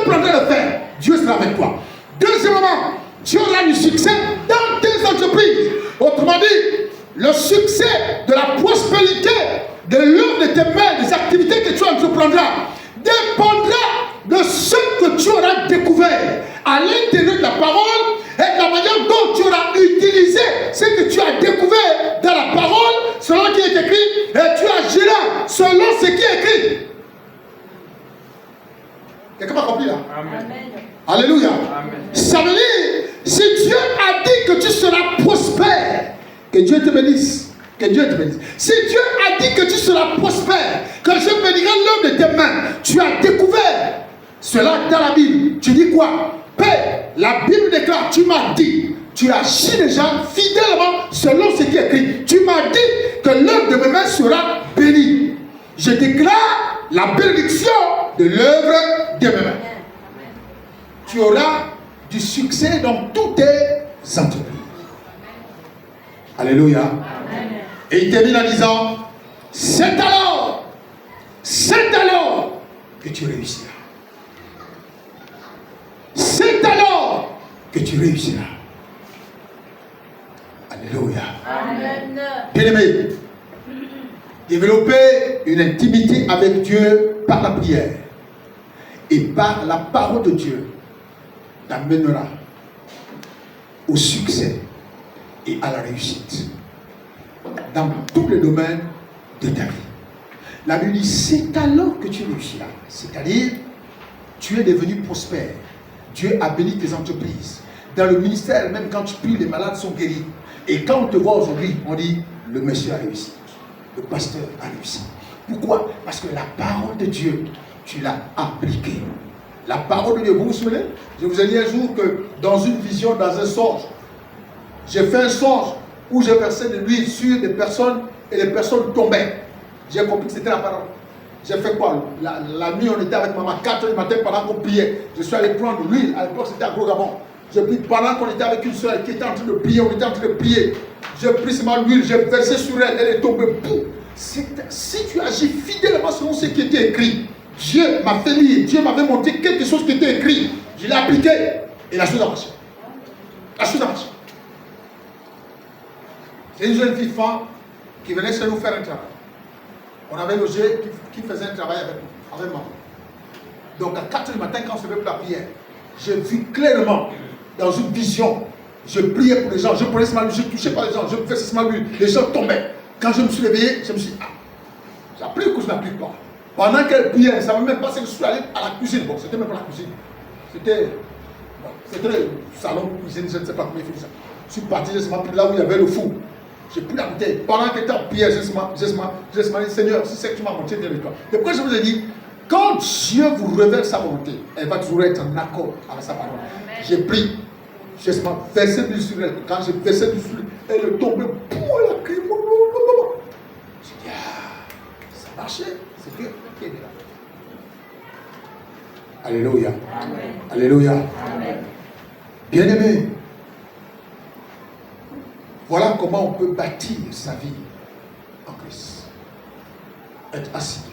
Speaker 1: prendras de faire, Dieu sera avec toi. Deuxièmement, tu auras du succès dans tes entreprises. Autrement dit, le succès de la prospérité, de l'œuvre de tes mains, des activités que tu entreprendras, dépendra de ce que tu auras découvert à l'intérieur de la parole et de la manière dont tu auras utilisé ce que tu as découvert dans la parole, selon ce qui est écrit, et tu agiras selon ce qui est écrit. Quelqu'un m'a compris là? Amen. Alléluia. Amen. Ça veut dire, si Dieu a dit que tu seras prospère, que Dieu te bénisse. Que Dieu te bénisse. Si Dieu a dit que tu seras prospère, que je bénirai l'œuvre de tes mains, tu as découvert cela dans la Bible. Tu dis quoi? Père, la Bible déclare, tu m'as dit, tu agis déjà fidèlement selon ce qui est écrit. Tu m'as dit que l'œuvre de mes mains sera bénie. Je déclare la bénédiction de l'œuvre de mes mains. Tu auras du succès dans toutes tes entreprises. Alléluia. Amen. Et il termine en disant, c'est alors que tu réussiras. C'est alors que tu réussiras. Alléluia. Amen. Bien-aimé, développer une intimité avec Dieu par la prière et par la parole de Dieu t'amènera au succès et à la réussite dans tous les domaines de ta vie. La Bible dit, c'est alors que tu réussiras. C'est-à-dire, tu es devenu prospère. Dieu a béni tes entreprises. Dans le ministère, même quand tu pries, les malades sont guéris. Et quand on te voit aujourd'hui, on dit, le monsieur a réussi. Le pasteur a réussi. Pourquoi? Parce que la parole de Dieu, tu l'as appliquée. La parole de Dieu, vous vous souvenez? Je vous ai dit un jour que dans une vision, dans un songe, j'ai fait un songe où j'ai versé de l'huile sur des personnes et les personnes tombaient. J'ai compris que c'était la parole. J'ai fait quoi? La nuit, on était avec maman, 4 h du matin pendant qu'on priait. Je suis allé prendre l'huile. À l'époque, c'était à Gros Gabon. J'ai pris pendant qu'on était avec une soeur qui était en train de prier, on était en train de prier. J'ai pris seulement l'huile, j'ai versé sur elle, elle est tombée. Boum. Si tu agis fidèlement selon ce qui était écrit, Dieu m'a fait lire, Dieu m'avait montré quelque chose qui était écrit. Je l'ai appliqué et la chose a marché. La chose a marché. C'est une jeune fille femme qui venait chez nous faire un travail. On avait logé qui faisait un travail avec maman. Donc à 4 h du matin, quand on se levait pour la prière, j'ai vu clairement dans une vision, je priais pour les gens, je prenais ce mal, je ne touchais pas les gens, je faisais ce mal, les gens tombaient. Quand je me suis réveillé, je me suis dit, j'ai appris que je n'applique pas. Pendant qu'elle priait, elle ne savait même pas si je suis allé à la cuisine. Bon, c'était même pas la cuisine. C'était le salon, cuisine, je ne sais pas comment il fait ça. Je suis parti, j'ai pris là où il y avait le four. J'ai pris la bouteille. Pendant qu'elle était en prière, j'ai dit, Seigneur, si c'est que tu m'as montré, viens avec toi. Et pourquoi je vous ai dit, quand Dieu vous révèle sa volonté, elle va toujours être en accord avec sa parole. J'ai pris, j'ai versé du sur elle. Quand j'ai versé du sur elle, elle est tombée, elle a crié. J'ai dit, ça marchait. C'est Dieu qui est là. Alléluia. Amen. Alléluia. Amen. Bien-aimé, voilà comment on peut bâtir sa vie en Christ. Être assidu.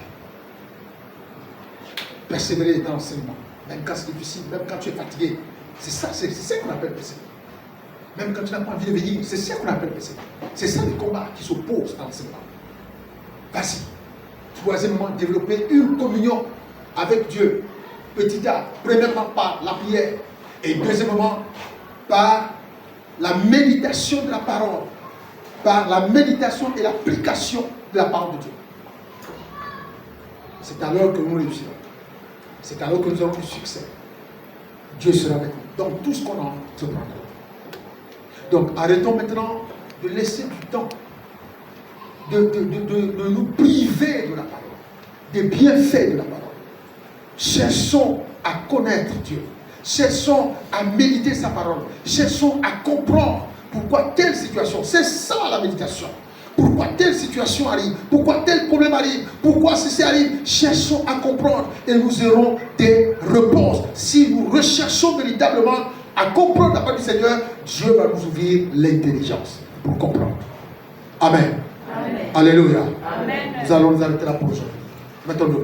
Speaker 1: Persévérer dans l'enseignement. Même quand c'est difficile, même quand tu es fatigué. C'est ça qu'on appelle persévérer. Même quand tu n'as pas envie de venir, c'est ça qu'on appelle persévérer. C'est ça le combat qui s'oppose à l'enseignement. Vas-y. Troisièmement, développer une communion avec Dieu. Petit a, premièrement par la prière. Et deuxièmement, par la méditation de la parole. Par la méditation et l'application de la parole de Dieu. C'est alors que nous réussirons. C'est alors que nous aurons du succès. Dieu sera avec nous. Donc tout ce qu'on a, se prendra. Donc arrêtons maintenant de laisser du temps, de nous priver de la parole, des bienfaits de la parole. Cherchons à connaître Dieu. Cherchons à méditer sa parole. Cherchons à comprendre pourquoi telle situation. C'est ça la méditation. Pourquoi telle situation arrive? Pourquoi tel problème arrive? Pourquoi ceci arrive? Cherchons à comprendre et nous aurons des réponses. Si nous recherchons véritablement à comprendre la parole du Seigneur, Dieu va nous ouvrir l'intelligence pour comprendre. Amen. Amen. Alléluia. Amen. Nous allons nous arrêter là pour aujourd'hui. Mettons-nous.